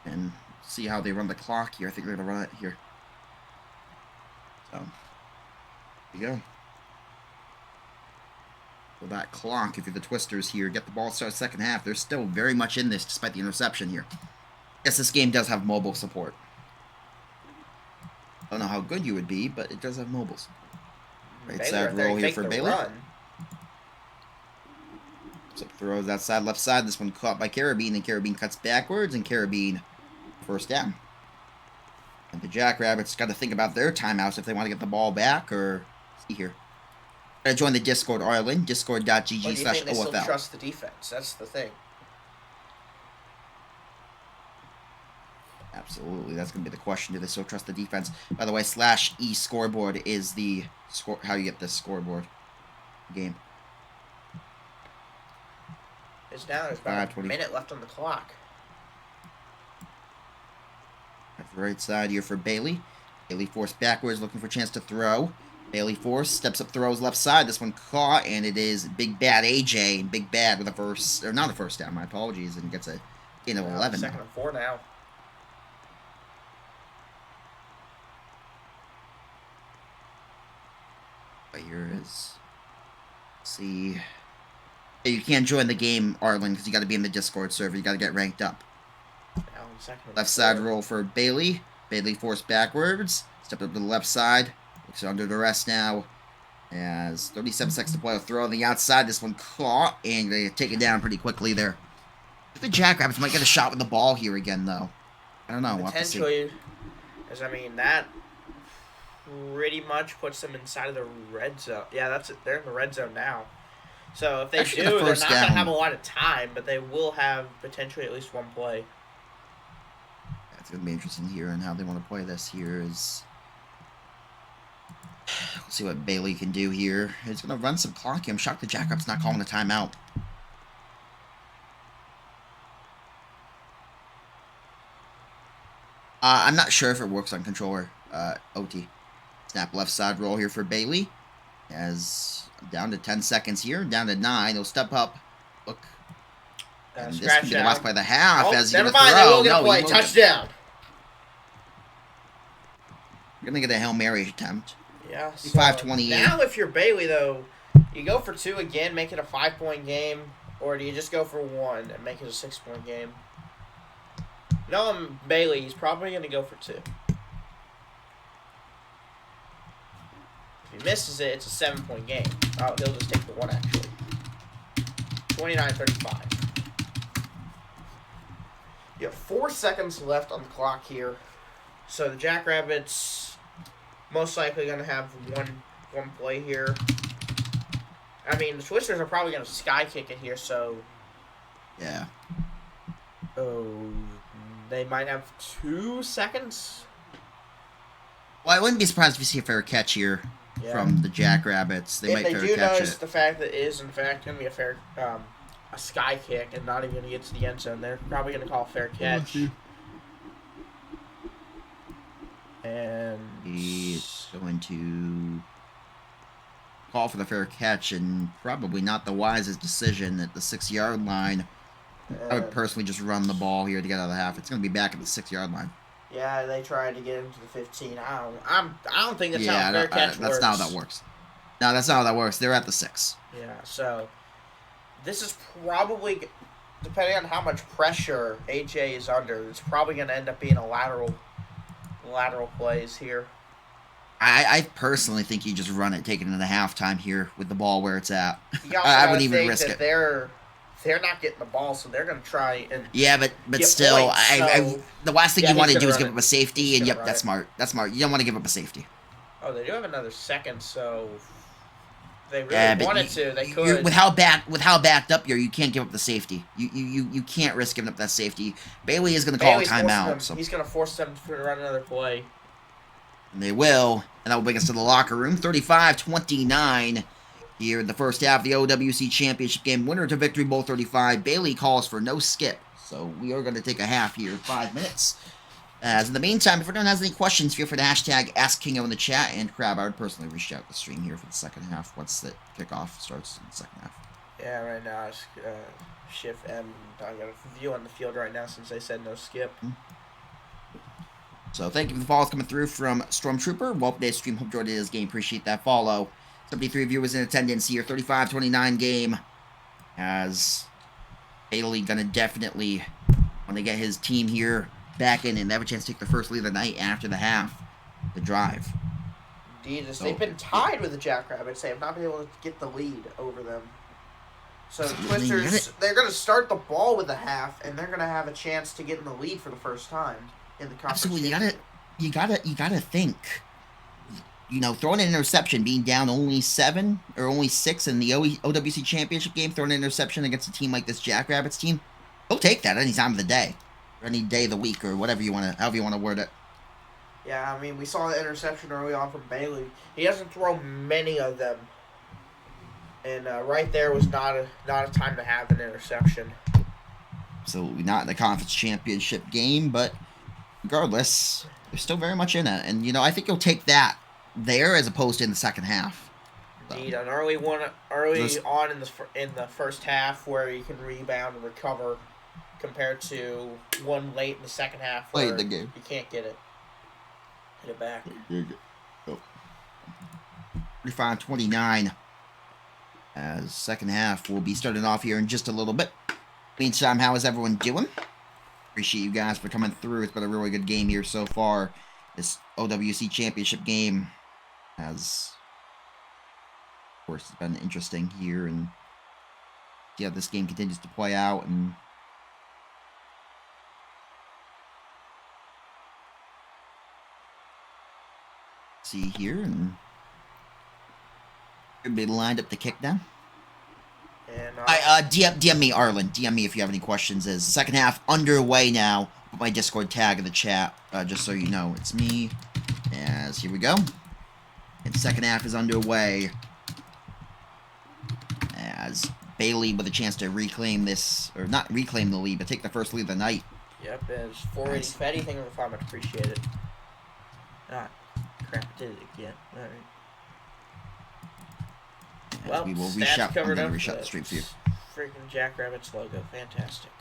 And see how they run the clock here. I think they're going to run it here. So, here you go. So that clock, if you're the Twisters here, get the ball started second half. They're still very much in this despite the interception here. Yes, this game does have mobile support. I don't know how good you would be, but it does have mobiles. Right side roll here for Bailey. So throws that side, left side. This one caught by Carabine, and Carabine cuts backwards, and Carabine first down. And the Jackrabbits got to think about their timeouts if they want to get the ball back, or see here. Gotta join the Discord, Arlen. Discord.gg/OFL. Do you think they still trust the defense? That's the thing. Absolutely, that's going to be the question. Do they still trust the defense? By the way, /E scoreboard is the how you get this scoreboard game. There's about a minute left on the clock. right side here for Bailey. Bailey forced backwards, looking for a chance to throw. Bailey forced, steps up, throws left side. This one caught, and it is Big Bad AJ. And Big Bad with a first, or not a first down, my apologies, and gets a gain of 11 second now. and 4 now. But here is, see, yeah, you can't join the game, Arlen, because you got to be in the Discord server. You got to get ranked up. Left side roll for Bailey. Bailey forced backwards. Stepped up to the left side. Looks under the rest now. As 37 seconds to play. A throw on the outside. This one caught. And they take it down pretty quickly there. The Jackrabbits might get a shot with the ball here again, though. I don't know. We'll have to see. Potentially. Because, I mean, that pretty much puts them inside of the red zone. Yeah, that's it. They're in the red zone now. So if they Actually, do, the they're first not going to down. have a lot of time, but they will have potentially at least one play. It's going to be interesting here and how they want to play this here is... We'll see what Bailey can do here. He's going to run some clock here. I'm shocked the Jackrabbits not calling a timeout. I'm not sure if it works on controller. OT. Snap left side roll here for Bailey. As down to 10 seconds here. Down to 9. They'll step up. Look. And this could be the last play of the half. Oh, as never he's going mind. to throw. They will get a play. Touchdown. You're going to get a Hail Mary attempt. Yeah. 5-28. Now if you're Bailey, though, you go for 2 again, make it a 5-point game, or do you just go for 1 and make it a 6-point game? No, I'm Bailey. He's probably going to go for 2. If he misses it, it's a 7-point game. Oh, he'll just take the 1, actually. 29-35. You have 4 seconds left on the clock here. So the Jackrabbits most likely going to have one play here. I mean, the Twisters are probably going to sky kick it here, so... Yeah. Oh, they might have 2 seconds? Well, I wouldn't be surprised if you see a fair catch here from the Jackrabbits. They might fair catch it. If they do notice the fact that it is, in fact, going to be a fair... a sky kick and not even going to get to the end zone, they're probably going to call a fair catch. And he's going to call for the fair catch, and probably not the wisest decision at the 6-yard line. I would personally just run the ball here to get out of the half. It's going to be back at the 6-yard line. Yeah, they tried to get him to the 15. I don't think that's how a fair catch works. That's not how that works. No, that's not how that works. They're at the 6. Yeah, so this is probably, depending on how much pressure AJ is under, it's probably going to end up being a lateral plays here. I personally think you just run it, take it into halftime here with the ball where it's at. I wouldn't even risk it. They're not getting the ball, so they're going to try and but still, points, the last thing you want to do is give it. up a safety, and that's smart. That's smart. You don't want to give up a safety. Oh, they do have another second, so if they really wanted to, they could. With how backed up you can't give up the safety. You can't risk giving up that safety. Bailey is going to call a timeout. So he's going to force them to run another play. And they will, and that will bring us to the locker room. 35-29 here in the first half of the OWC Championship game. Winner to Victory Bowl 35. Bailey calls for no skip. So we are going to take a half here, 5 minutes. As in the meantime, if anyone has any questions, feel free to hashtag AskKingo in the chat. And Crab, I would personally reach out the stream here for the second half once the kickoff starts in the second half. Yeah, right now it's shift M. I got a view on the field right now since they said no skip. So thank you for the follows coming through from Stormtrooper. Welcome to the stream. Hope you enjoyed this game. Appreciate that follow. 73 viewers in attendance here. 35-29 game. As Bailey gonna definitely want to get his team here back in and have a chance to take the first lead of the night after the half. The drive. Indeed, they've been tied with the Jackrabbits. They have not been able to get the lead over them. So the Twisters, they're going to start the ball with a half, and they're going to have a chance to get in the lead for the first time in the conference. Absolutely, you gotta think. You know, throwing an interception, being down only 7 or only 6 in the OWC Championship game, throwing an interception against a team like this Jackrabbits team, they'll take that any time of the day, or any day of the week, or whatever you want to, however you want to word it. Yeah, I mean, we saw the interception early on from Bailey. He doesn't throw many of them, and right there was not a time to have an interception. Absolutely not in the conference championship game, but regardless, they're still very much in it. And, you know, I think you'll take that there as opposed to in the second half. Indeed, an early on in the first half where you can rebound and recover compared to one late in the second half where the game. You can't get it. Hit it back. 35-29. As second half will be starting off here in just a little bit. Meantime, how is everyone doing? Appreciate you guys for coming through. It's been a really good game here so far. This OWC Championship game has, of course, it's been interesting here, and yeah, this game continues to play out. And see here, and be lined up to kick down. And DM me, Arlen. DM me if you have any questions. As second half underway now. Put my Discord tag in the chat, just so you know. It's me. As here we go. And second half is underway. As Bailey with a chance to reclaim this, or not reclaim the lead, but take the first lead of the night. Yep, as 480 for anything if I much appreciate it. Ah, crap, did it again. Alright. Well, we will stats covered up. Reshut the stream for you. Freaking Jackrabbits logo, fantastic.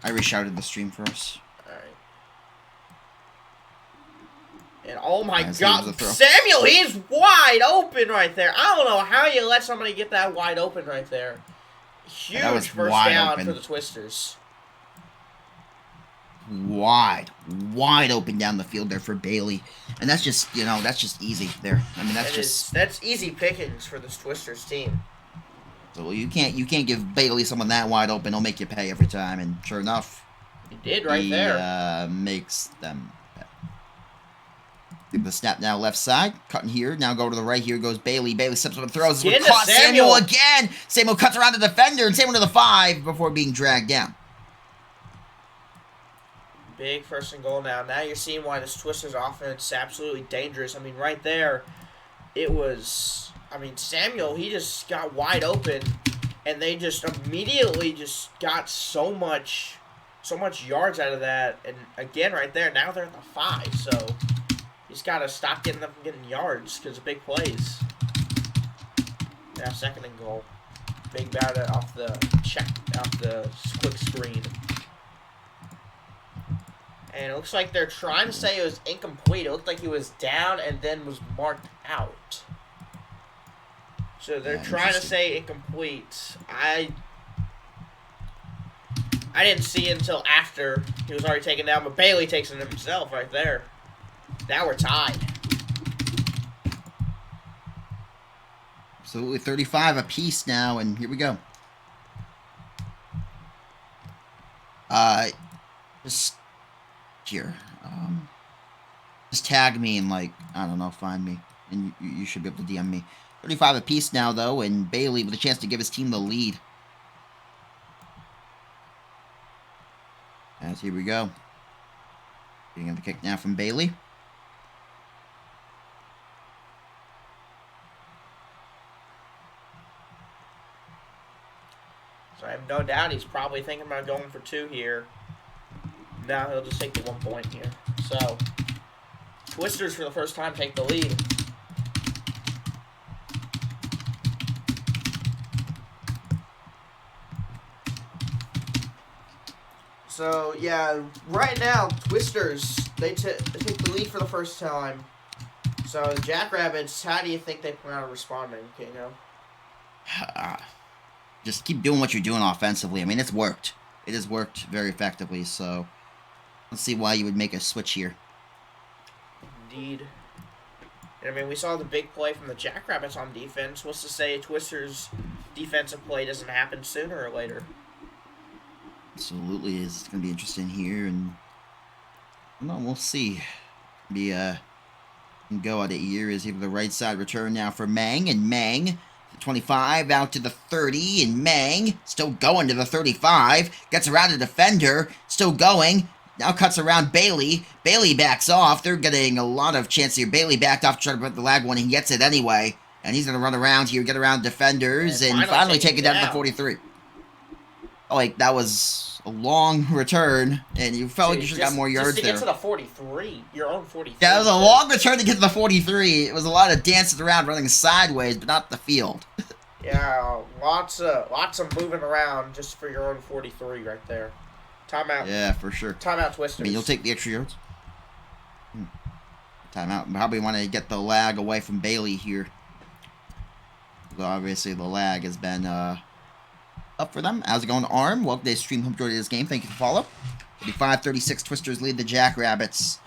I reshouted the stream for us. Alright. And oh my god, Samuel, he's wide open right there. I don't know how you let somebody get that wide open right there. Huge first down for the Twisters. Wide open down the field there for Bailey, and that's just, you know, that's just easy there. I mean, that's easy pickings for this Twisters team. So you can't give Bailey someone that wide open. He'll make you pay every time, and sure enough, he did right there. Makes them pay. Give the snap now left side, cutting here. Now go to the right. Here goes Bailey. Bailey steps up and throws. Caught Samuel again. Samuel cuts around the defender, and Samuel to the 5 before being dragged down. Big first and goal now. Now you're seeing why this Twisters offense is absolutely dangerous. I mean, right there, it was... I mean, Samuel, he just got wide open, and they just immediately just got so much yards out of that. And again, right there, now they're at the 5, so he's got to stop getting them getting yards because of big plays. Now second and goal. Big batter off the quick screen. And it looks like they're trying to say it was incomplete. It looked like he was down and then was marked out. So they're trying to say incomplete. I didn't see it until after he was already taken down, but Bailey takes it himself right there. Now we're tied. Absolutely 35 apiece now, and here we go. Just here. Just tag me and, like, I don't know, find me. And you should be able to DM me. 35 apiece now, though, and Bailey with a chance to give his team the lead. As here we go. Getting the kick now from Bailey. So I have no doubt he's probably thinking about going for 2 here. Now he'll just take the 1 point here. So, Twisters for the first time take the lead. So, yeah, right now, Twisters, they take the lead for the first time. So, the Jackrabbits, how do you think they plan on responding, Kingo? Just keep doing what you're doing offensively. I mean, it's worked. It has worked very effectively, so let's see why you would make a switch here. Indeed. I mean, we saw the big play from the Jackrabbits on defense. What's to say Twisters' defensive play doesn't happen sooner or later? Absolutely, it's going to be interesting here, and we'll see. Go out of here is even the right side return now for Mang, and Mang, 25 out to the 30, and Mang still going to the 35, gets around the defender, still going, now cuts around Bailey. Bailey backs off. They're getting a lot of chance here. Bailey backed off to try to prevent the lag one, and he gets it anyway. And he's going to run around here, get around defenders, and finally take it down to the 43. Oh, like, that was a long return, and you felt like you should have got more yards there. Just to get to the 43, your own 43. Yeah, it was a long return to get to the 43. It was a lot of dancing around, running sideways, but not the field. Yeah, lots of moving around just for your own 43 right there. Timeout. Yeah, for sure. Timeout twisters. I mean, you'll take the extra yards. Timeout. Probably want to get the lag away from Bailey here. So obviously, the lag has been up for them. How's it going, Arm? Welcome to stream home majority of this game. Thank you for the follow. 35-36 Twisters lead the Jackrabbits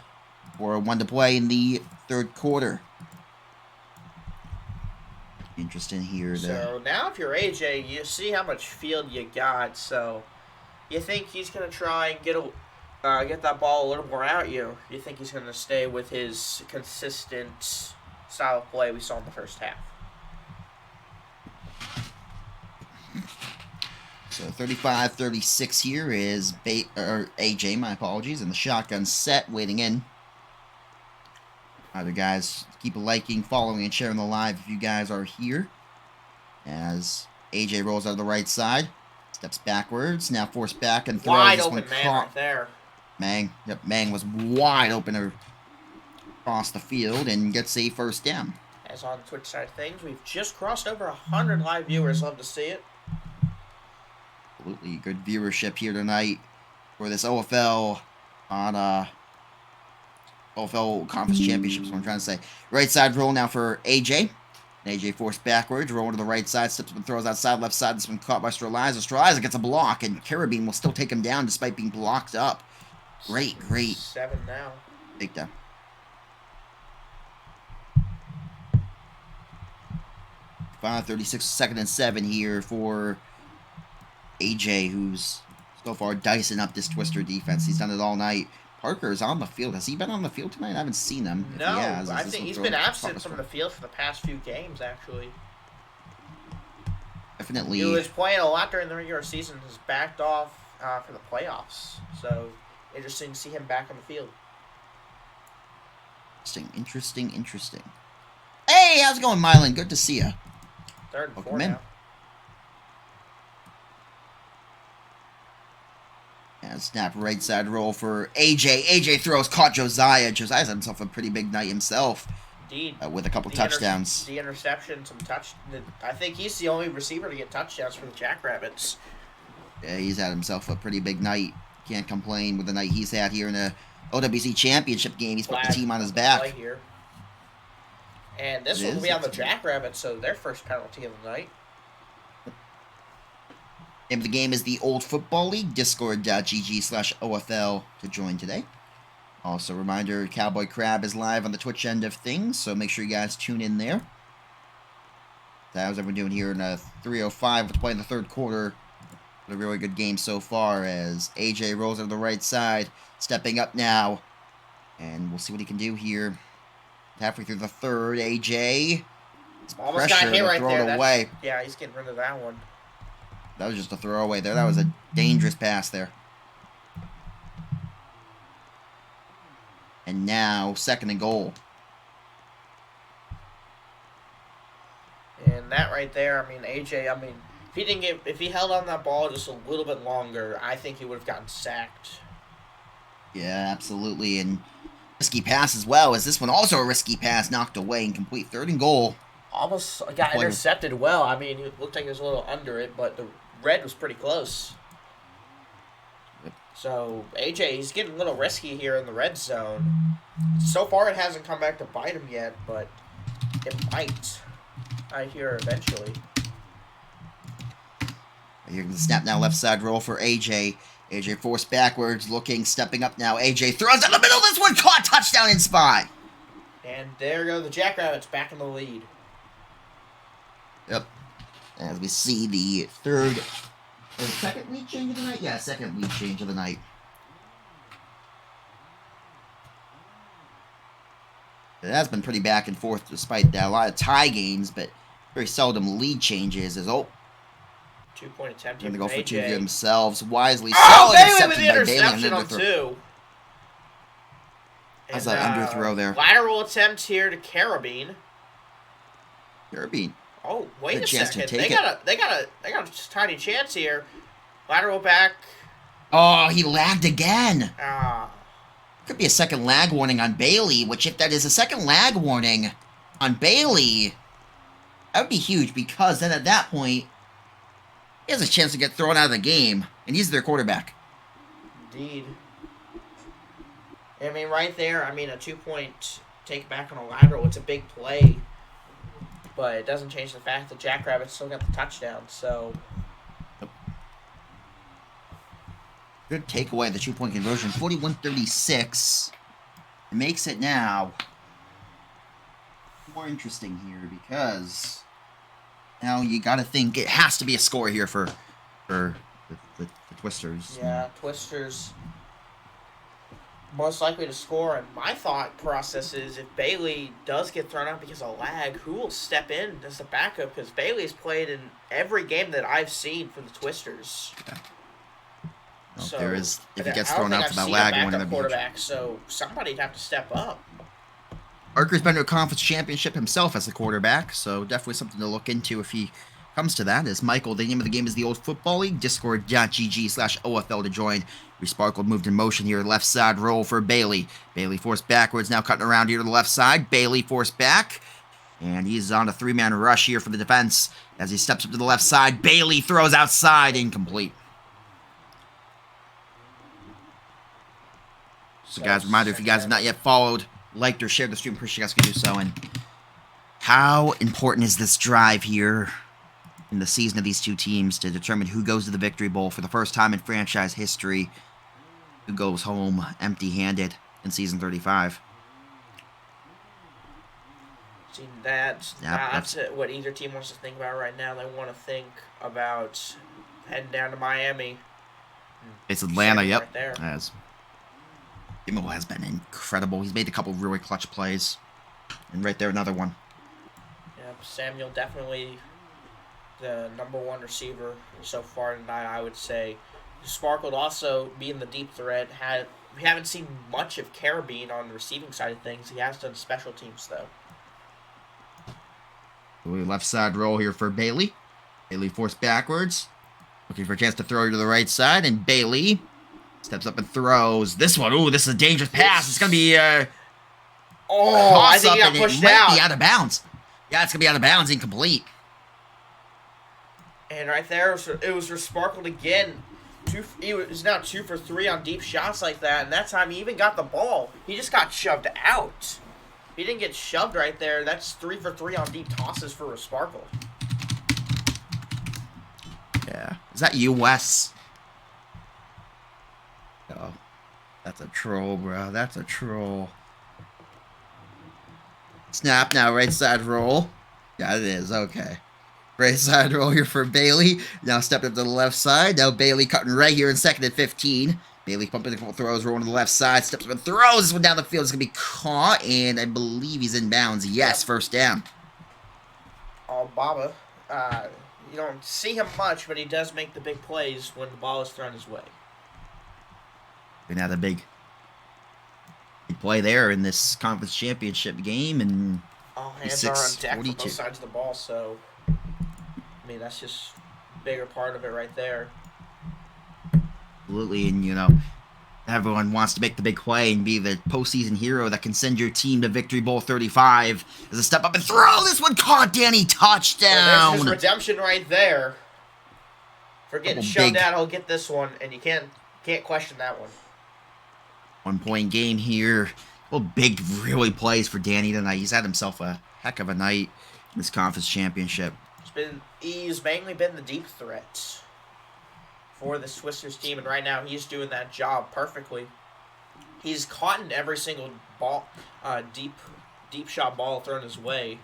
for 1 to play in the third quarter. Interesting here. So now if you're AJ, you see how much field you got. So you think he's going to try and get that ball a little more at you. You think he's going to stay with his consistent style of play we saw in the first half. So 35-36 here is AJ, my apologies, and the shotgun set waiting in. Other guys, keep liking, following, and sharing the live if you guys are here. As AJ rolls out of the right side, steps backwards, now forced back and throws. Wide open man right there. Mang was wide open across the field and gets a first down. As on the Twitch side of things, we've just crossed over 100 live viewers. Love to see it. Absolutely good viewership here tonight for this OFL on OFL Conference Championship is what I'm trying to say. Right side roll now for AJ. AJ forced backwards, rolling to the right side, steps up and throws outside, left side. This one caught by Streliza. Streliza gets a block, and Carabine will still take him down despite being blocked up. Great. 7 now. Take down. 36, 2nd and 7 here for AJ, who's so far dicing up this Twister defense. He's done it all night. Parker is on the field. Has he been on the field tonight? I haven't seen him. No, I think he's been absent from the field for the past few games, actually. Definitely. He was playing a lot during the regular season. Has backed off for the playoffs. So, interesting to see him back on the field. Interesting. Hey, how's it going, Mylan? Good to see you. 3rd and 4 Welcome in. now. And snap right side roll for AJ. AJ throws, caught Josiah. Josiah's had himself a pretty big night himself. Indeed. With a couple touchdowns. The interception, I think he's the only receiver to get touchdowns for the Jackrabbits. Yeah, he's had himself a pretty big night. Can't complain with the night he's had here in the OWC Championship game. He's put the team on his back. Here. And this one will be on the Jackrabbits, so their first penalty of the night. Name of the game is the Old Football League, discord.gg/OFL to join today. Also, reminder, Cowboy Crab is live on the Twitch end of things, so make sure you guys tune in there. How's everyone doing here in 3:05 with play in the third quarter? A really good game so far as AJ rolls over the right side, stepping up now. And we'll see what he can do here. Halfway through the third, AJ. Almost got hit right there. Away. Yeah, he's getting rid of that one. That was just a throwaway there. That was a dangerous pass there. And now, 2nd and goal. And that right there, I mean, AJ, if he held on that ball just a little bit longer, I think he would have gotten sacked. Yeah, absolutely. And risky pass as well, as this one also a risky pass, knocked away, incomplete. 3rd and goal. Almost got intercepted well. I mean, it looked like it was a little under it, but the red was pretty close. Yep. So, AJ, he's getting a little risky here in the red zone. So far, it hasn't come back to bite him yet, but it might. I hear eventually. You're going to snap now, left side roll for AJ. AJ forced backwards, looking, stepping up now. AJ throws down the middle. This one caught, touchdown in spy. And there go the Jackrabbits back in the lead. Yep. As we see the second lead change of the night? Yeah, second lead change of the night. It has been pretty back and forth despite that. A lot of tie games, but very seldom lead changes. 2-point attempt here. Going to go for AJ. 2 here themselves. Wisely. Bailey with the interception on 2. How's that underthrow there? Lateral attempt here to Carabine. Kirby. Oh, wait Good a chance to second. take They got a tiny chance here. Lateral back. Oh, he lagged again. Ah. Could be a second lag warning on Bailey, which if that is a second lag warning on Bailey, that would be huge because then at that point, he has a chance to get thrown out of the game, and he's their quarterback. Indeed. I mean, right there, I mean, a 2-point take back on a lateral, it's a big play. But it doesn't change the fact that Jackrabbits still got the touchdown, so... Good takeaway, the 2-point conversion, 41-36. It makes it now more interesting here because now you got to think it has to be a score here for the Twisters. Yeah, Twisters most likely to score. And my thought process is if Bailey does get thrown out because of lag, who will step in as the backup? Because Bailey's played in every game that I've seen for the Twisters. Yeah. Well, So, if he gets thrown out for that lag, one of them quarterback, so somebody'd have to step up. Archer's been to a conference championship himself as a quarterback, so definitely something to look into if he comes to that. As Michael, the name of the game is the Old Football League. Discord.gg/OFL to join. Resparkled moved in motion here. Left side roll for Bailey. Bailey forced backwards, now cutting around here to the left side. Bailey forced back. And he's on a 3-man rush here for the defense. As he steps up to the left side, Bailey throws outside, incomplete. So guys, reminder, if you guys have not yet followed, liked, or shared the stream, appreciate you guys can do so. And how important is this drive here in the season of these two teams to determine who goes to the Victory Bowl for the first time in franchise history, who goes home empty-handed in season 35? See, that's what either team wants to think about right now. They want to think about heading down to Miami. It's Atlanta, yep. Right there. As Imo has been incredible. He's made a couple really clutch plays. And right there, another one. Yep, Samuel definitely the #1 receiver so far tonight, I would say. Sparkled also being the deep threat. We haven't seen much of Carabine on the receiving side of things. He has done special teams, though. Left side roll here for Bailey. Bailey forced backwards. Looking for a chance to throw to the right side. And Bailey steps up and throws. This one, ooh, this is a dangerous pass. It's going to be I think he got pushed out. Might be out of bounds. Yeah, it's going to be out of bounds, incomplete. And right there, it was Sparkled again. He was now 2 for 3 on deep shots like that. And that time he even got the ball. He just got shoved out. He didn't get shoved right there. That's 3 for 3 on deep tosses for Sparkle. Yeah. Is that you, Wes? Oh, that's a troll, bro. That's a troll. Snap now, right side roll. Yeah, it is. Okay. Right side roll here for Bailey. Now stepped up to the left side. Now Bailey cutting right here in 2nd and 15. Bailey pumping a couple throws, rolling to the left side. Steps up and throws this one down the field. It's going to be caught, and I believe he's in bounds. Yes, first down. Oh, Baba. You don't see him much, but he does make the big plays when the ball is thrown his way. And had a big play there in this conference championship game. And all hands are on deck for both sides of the ball, so I mean, that's just a bigger part of it right there. Absolutely, and you know, everyone wants to make the big play and be the postseason hero that can send your team to Victory Bowl 35 as a step up and throw. This one caught Danny, touchdown. There's his redemption right there. For getting shoved out, he'll get this one, and you can't question that one. 1-point game here. Well, big really plays for Danny tonight. He's had himself a heck of a night in this conference championship. He's mainly been the deep threat for the Twisters team, and right now he's doing that job perfectly. He's caught in every single ball, deep shot ball thrown his way.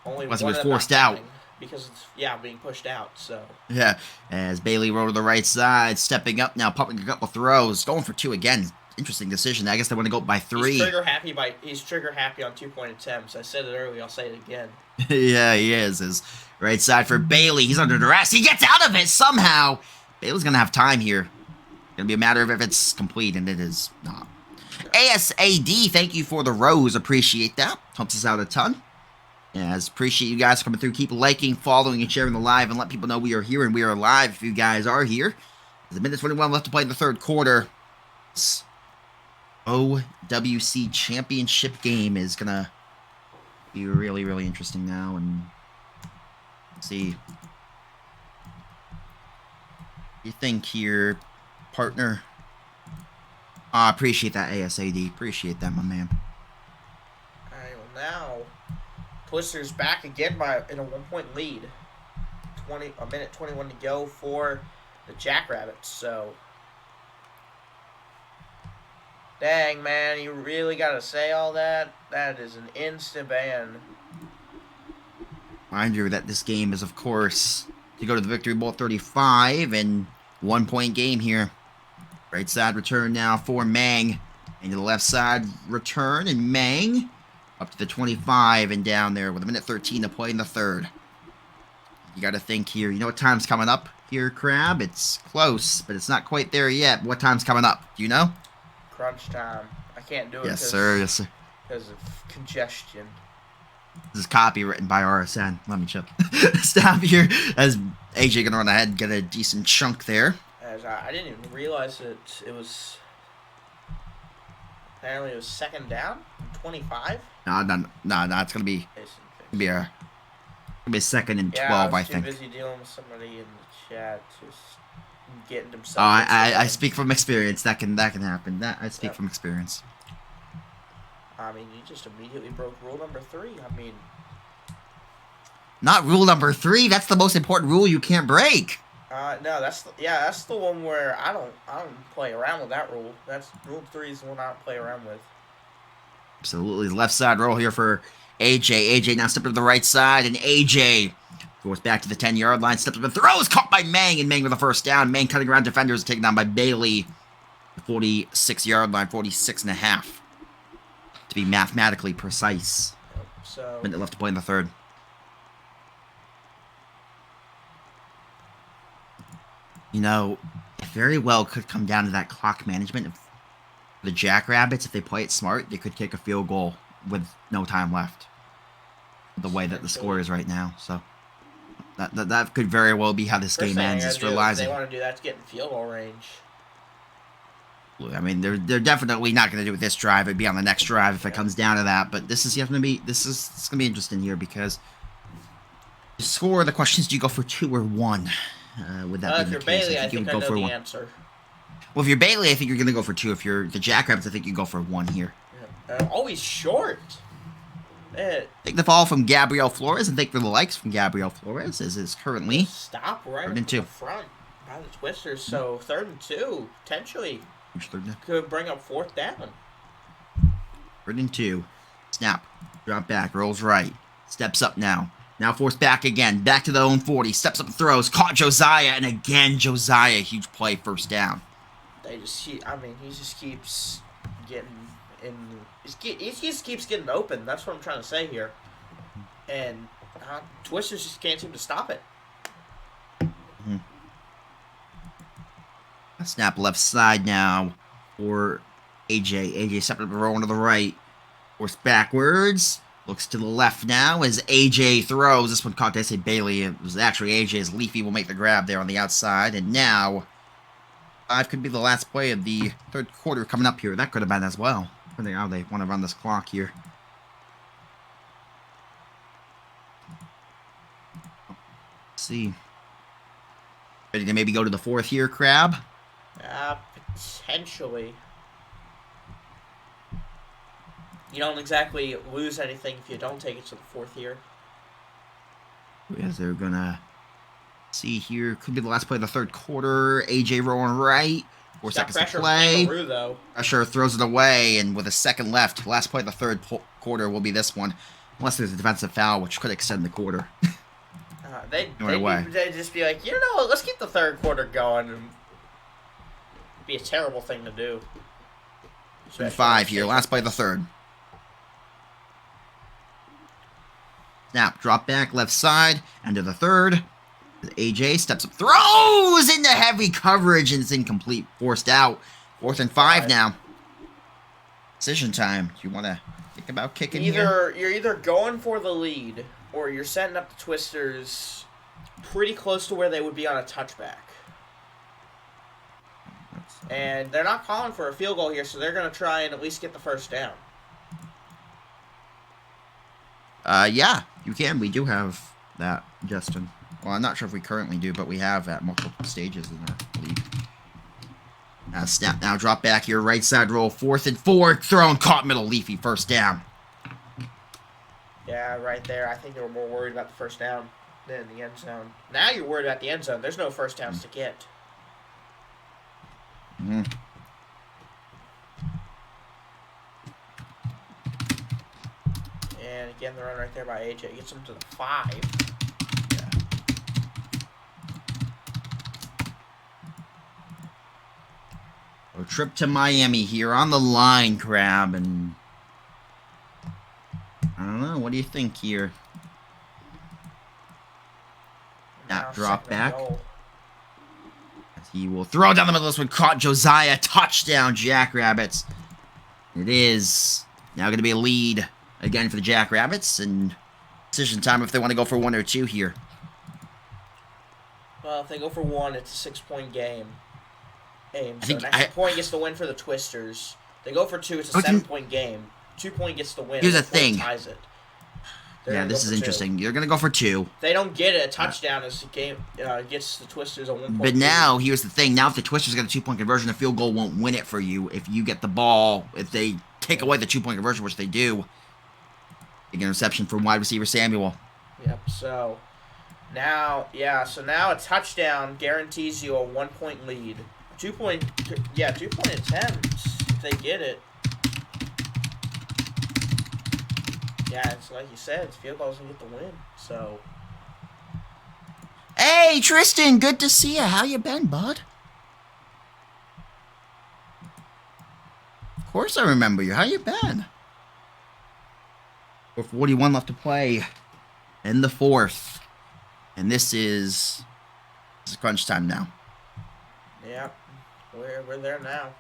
Only one was forced out because it's being pushed out. So yeah, as Bailey rolled to the right side, stepping up now, pumping a couple throws, going for 2 again. Interesting decision. I guess they want to go by 3. He's trigger happy on 2-point attempts. I said it earlier. I'll say it again. Yeah, he is. His right side for Bailey. He's under duress. He gets out of it somehow. Bailey's going to have time here. Going to be a matter of if it's complete, and it is not. ASAD, thank you for the rose. Appreciate that. Helps us out a ton. Yes, appreciate you guys coming through. Keep liking, following, and sharing the live, and let people know we are here and we are live if you guys are here. There's a minute 21 left to play in the third quarter. This OWC Championship game is going to be really, really interesting now. And let's see. What do you think here, partner? I appreciate that, ASAD. Appreciate that, my man. All right, well, now Twisters back again in a 1-point lead. A minute 21 to go for the Jackrabbits. So, dang, man, you really got to say all that? That is an instant ban. Mind you that this game is, of course, to go to the Victory Bowl 35 and 1-point game here. Right side return now for Mang. And to the left side return, and Mang up to the 25 and down there with a minute 13 to play in the third. You got to think here. You know what time's coming up here, Crab? It's close, but it's not quite there yet. What time's coming up? Do you know? Crunch time. I can't do it. Yes, sir. Yes, sir. Because of congestion. This is copywritten by RSN. Let me check. Stop here as AJ gonna run ahead and get a decent chunk there. As I didn't even realize it was. Apparently, it was second down, 25. No. It's gonna be a second and 12, I think. I was too busy dealing with somebody in the chat, just getting himself. Oh, I speak from experience. That can happen. I speak from experience. I mean, you just immediately broke rule number 3. I mean, not rule number 3. That's the most important rule you can't break. No, that's the one where I don't play around with that rule. That's rule 3 is the one I don't play around with. Absolutely, left side roll here for AJ. AJ now stepped to the right side, and AJ goes back to the 10-yard line. Steps up and throws, caught by Mang, and Mang with a first down. Mang cutting around defenders, taken down by Bailey. The 46-yard line, 46.5. To be mathematically precise. So minute left to play in the third. You know, it very well could come down to that clock management. If the Jackrabbits, if they play it smart, they could kick a field goal with no time left. The way that the score is right now, so that could very well be how this game ends. Is realizing they want to do that to get in field goal range. I mean, they're definitely not going to do it this drive. It'd be on the next drive if it comes down to that. But it's gonna be interesting here because the score. The question is, do you go for 2 or 1? Would that be the case? Bailey, I think you would go for 1. Answer. Well, if you're Bailey, I think you're going to go for 2. If you're the Jackrabbits, I think you go for 1 here. Yeah. Always short. Take the fall from Gabriel Flores, and thank for the likes from Gabriel Flores, as is currently stop right in the front by the Twisters. So 3rd and 2, potentially could bring up 4th down. 3rd and 2. Snap. Drop back. Rolls right. Steps up now. Now forced back again. Back to the own 40. Steps up and throws. Caught Josiah. And again, Josiah. Huge play. First down. He just keeps getting in. He just keeps getting open. That's what I'm trying to say here. And Twisters just can't seem to stop it. Mm-hmm. Snap left side now for AJ. AJ stepped up and rolling to the right. Forced backwards. Looks to the left now as AJ throws. This one caught, did I say Bailey? It was actually AJ as Leafy will make the grab there on the outside. And now, 5 could be the last play of the third quarter coming up here. That could have been as well. I think how they want to run this clock here. Let's see. Ready to maybe go to the 4th here, Crab? Potentially. You don't exactly lose anything if you don't take it to the 4th year. As they're gonna see here, could be the last play of the third quarter. AJ rolling right. 4 seconds to play. Pressure throws it away, and with a second left, last play of the third quarter will be this one, unless there's a defensive foul, which could extend the quarter. They'd just be like, you know what, let's keep the third quarter going. It'd be a terrible thing to do. 5 here, last play of the third. Snap, drop back, left side, end of the third. AJ steps up, throws into heavy coverage, and it's incomplete. Forced out. 4th and 5 now. Decision time. Do you want to Think about kicking here. You're either going for the lead or you're setting up the Twisters pretty close to where they would be on a touchback. And they're not calling for a field goal here, so they're going to try and at least get the first down. Yeah, you can. We do have that, Justin. Well, I'm not sure if we currently do, but we have at multiple stages in our league. Now snap, now drop back here, right side roll, 4th and 4, thrown, caught middle, Leafy, first down. Yeah, right there. I think they were more worried about the first down than the end zone. Now you're worried about the end zone. There's no first downs to get. Mm-hmm. And again, the run right there by AJ gets him to the 5. Yeah. A trip to Miami here on the line, Crab, and I don't know. What do you think here? That drop back. He will throw down the middle of this one. Caught Josiah. Touchdown, Jackrabbits. It is now going to be a lead again for the Jackrabbits, and decision time if they want to go for 1 or 2 here. Well, if they go for 1, it's a 6-point game. So an extra point gets the win for the Twisters. They go for 2, it's a 7-point game. 2-point gets the win. Here's the thing. Ties it. Yeah, this is interesting. 2. You're going to go for 2. They don't get it. A touchdown as the game gets the Twisters a 1-point But now, here's the thing. Now, if the Twisters get a 2-point conversion, the field goal won't win it for you. If you get the ball, if they take away the 2-point conversion, which they do, you get an interception from wide receiver Samuel. Yep, so now a touchdown guarantees you a 1-point lead. 2-point attempts, if they get it. Yeah, it's like you said, it's field goals and get the win. So, hey, Tristan, good to see you. How you been, bud? Of course I remember you. How you been? 4:41 left to play in the 4th. And this is crunch time now. Yeah, we're there now.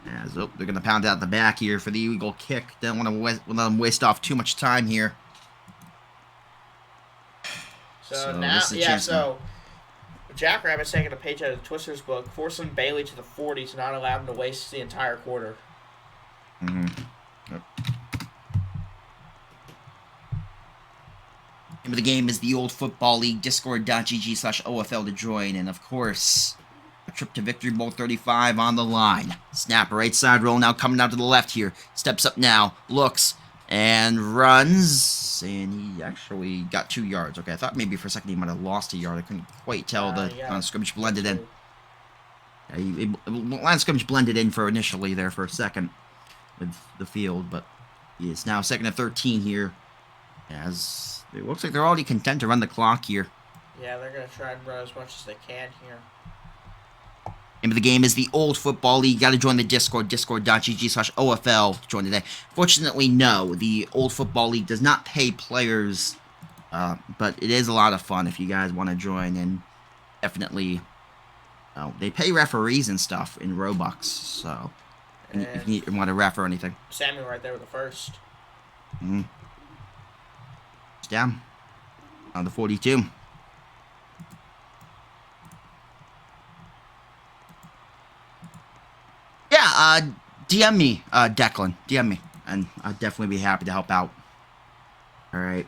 Yeah, so they're going to pound out the back here for the Eagle kick. Don't want to let them waste off too much time here. So now, so Jackrabbits taking a page out of the Twisters book, forcing Bailey to the 40 to not allow him to waste the entire quarter. Mm-hmm. Yep. Name of the game is the Old Football League, discord.gg/OFL to join, and of course, a trip to Victory Bowl 35 on the line. Snap, right side roll now coming out to the left here. Steps up now, looks, and runs, and he actually got 2 yards. Okay, I thought maybe for a second he might have lost a yard. I couldn't quite tell. The line of scrimmage blended in. Yeah, line of scrimmage blended in for initially there for a second with the field, but he is now 2nd and 13 here, as it looks like they're already content to run the clock here. Yeah, they're going to try and run as much as they can here. Name of the game is the Old Football League. Got to join the Discord, discord.gg/OFL to join today. Fortunately, no, the Old Football League does not pay players, but it is a lot of fun if you guys want to join, and definitely, they pay referees and stuff in Robux, so if you want to ref or anything. Samuel right there with the first. Mm-hmm. It's down on the 42. Yeah, DM me, Declan. DM me, and I'd definitely be happy to help out. All right.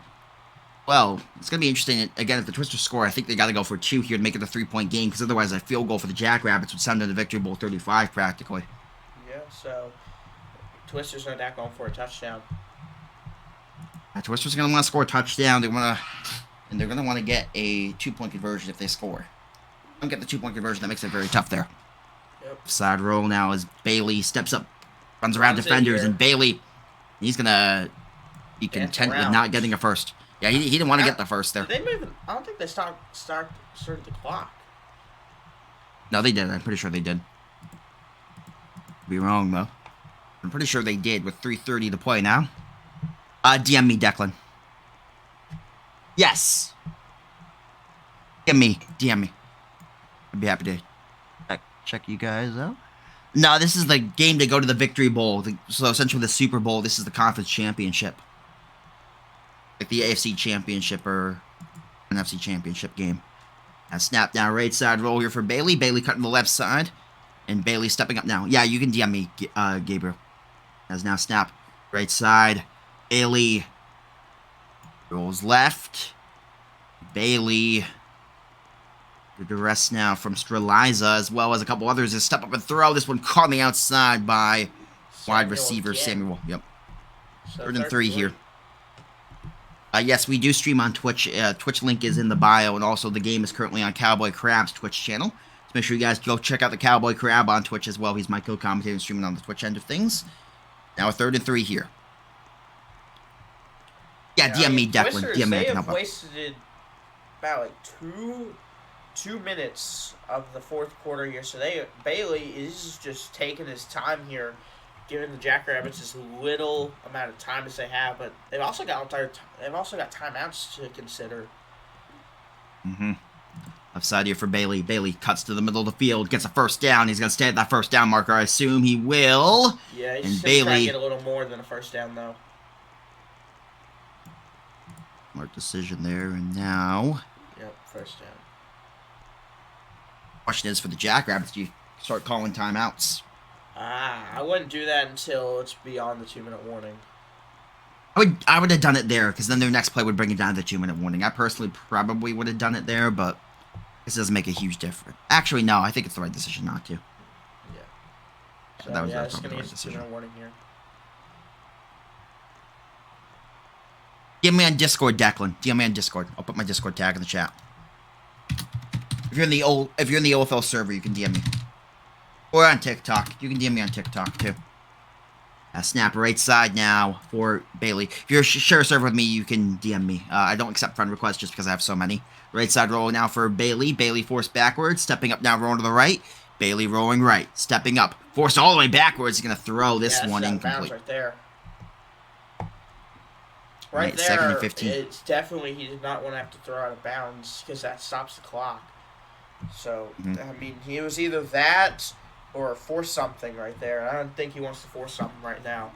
Well, it's going to be interesting. Again, if the Twisters score, I think they got to go for 2 here to make it a 3-point game, because otherwise a field goal for the Jackrabbits would send them to Victory Bowl 35 practically. Yeah, so Twisters no doubt going for a touchdown. Twisters are going to want to score a touchdown. They're going to want to get a 2-point conversion if they score. Don't get the 2-point conversion. That makes it very tough there. Yep. Side roll now as Bailey steps up, runs around defenders, and Bailey, he's going to be content with not getting a first. Yeah, he didn't want to get the first there. I don't think they started the clock. No, they did. I'm pretty sure they did. Be wrong, though. I'm pretty sure they did with 3:30 to play now. DM me, Declan. Yes. DM me. I'd be happy to check you guys out. No, this is the game to go to the Victory Bowl. So essentially the Super Bowl. This is the Conference Championship. Like the AFC Championship or NFC Championship game. Now snap down right side roll here for Bailey. Bailey cutting the left side. And Bailey stepping up now. Yeah, you can DM me, Gabriel. As now snap right side. Bailey rolls left. Bailey. The rest now from Streliza, as well as a couple others, to step up and throw. This one caught on the outside by wide receiver Samuel. Yep. So 3rd and 3 here. Yes, we do stream on Twitch. Twitch link is in the bio, and also the game is currently on Cowboy Crab's Twitch channel. So make sure you guys go check out the Cowboy Crab on Twitch as well. He's my co-commentator and streaming on the Twitch end of things. Now a 3rd and 3 here. Yeah, DM me, Declan. DM me, I can help out. They have wasted about like two minutes of the fourth quarter here. So Bailey is just taking his time here, giving the Jackrabbits as little amount of time as they have. But they've also got timeouts to consider. Left side here for Bailey. Bailey cuts to the middle of the field, gets a first down. He's going to stay at that first down marker. I assume he will. Yeah, he's going to try to get a little more than a first down, though. Smart decision there, and now... Yep, first down. Question is for the Jackrabbits, do you start calling timeouts? I wouldn't do that until it's beyond the 2-minute warning. I would have done it there, because then their next play would bring it down to the 2-minute warning. I personally probably would have done it there, but this doesn't make a huge difference. Actually, no, I think it's the right decision not to. Yeah. So, that was it's going to the right use the decision. 2-minute warning here. DM me on Discord, Declan. DM me on Discord. I'll put my Discord tag in the chat. If you're in the OFL server, you can DM me. Or on TikTok. You can DM me on TikTok, too. Snap right side now for Bailey. If you're share a server with me, you can DM me. I don't accept friend requests just because I have so many. Right side roll now for Bailey. Bailey forced backwards. Stepping up now, rolling to the right. Bailey rolling right. Stepping up. Forced all the way backwards. He's going to throw this one incomplete. Right there. Right there, 2nd and 15. It's definitely, he did not want to have to throw out of bounds because that stops the clock. So, I mean, he was either that or force something right there. I don't think he wants to force something right now.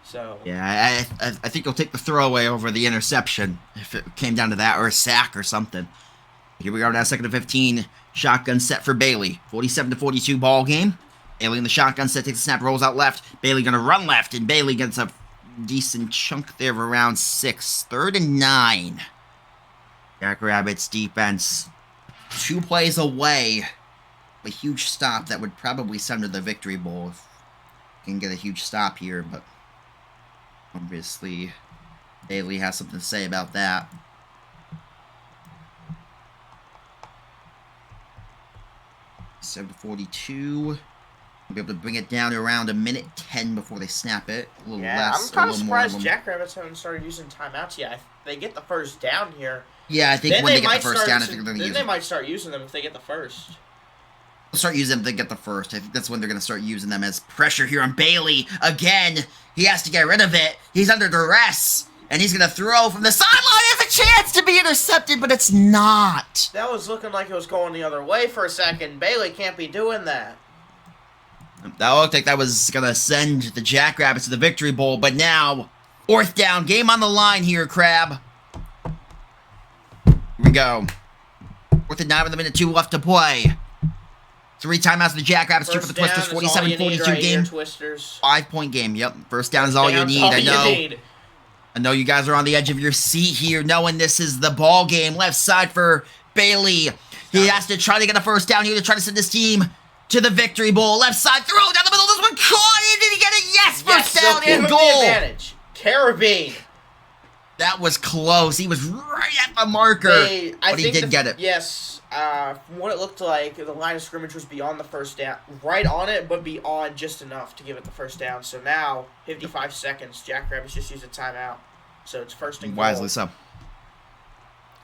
So yeah, I think he'll take the throwaway over the interception if it came down to that, or a sack or something. Here we are now, 2nd and 15. Shotgun set for Bailey. 47-42 ball game. Bailey in the shotgun set, takes the snap, rolls out left. Bailey going to run left, and Bailey gets a decent chunk there of around 6. 3rd and 9. Jackrabbits defense 2 plays away. A huge stop that would probably send to the Victory Bowl if you can get a huge stop here, but obviously Bailey has something to say about that. Seven 42. We'll be able to bring it down to around 1:10 before they snap it. A little less. I'm kind of surprised Jackrabbits haven't started using timeouts yet. They get the first down here. Yeah, I think then when they get the first down, I think they're going to use them. They might start using them if they get the first. They'll start using them if they get the first. I think that's when they're going to start using them as pressure here on Bailey. Again, he has to get rid of it. He's under duress. And he's going to throw from the sideline. Has a chance to be intercepted, but it's not. That was looking like it was going the other way for a second. Bailey can't be doing that. That looked like that was going to send the Jackrabbits to the Victory Bowl, but now, 4th down, game on the line here, Crab. Here we go. 4th and 9 with 1:02 left to play. 3 timeouts for the Jackrabbits, 2 for the Twisters, 47-42 game. 5-point game, yep. First down is all you need, I know. I know you guys are on the edge of your seat here, knowing this is the ball game. Left side for Bailey. He has to try to get a first down here to try to send his team to the Victory Bowl. Left side throw down the middle. This one caught it. Did he get it? Yes, first down and goal. Advantage. Carabine. That was close. He was right at the marker, but he did get it. Yes, from what it looked like, the line of scrimmage was beyond the first down. Right on it, but beyond just enough to give it the first down. So now, 55 seconds, Jackrabbits just used a timeout. So it's 1st and goal. Wisely so.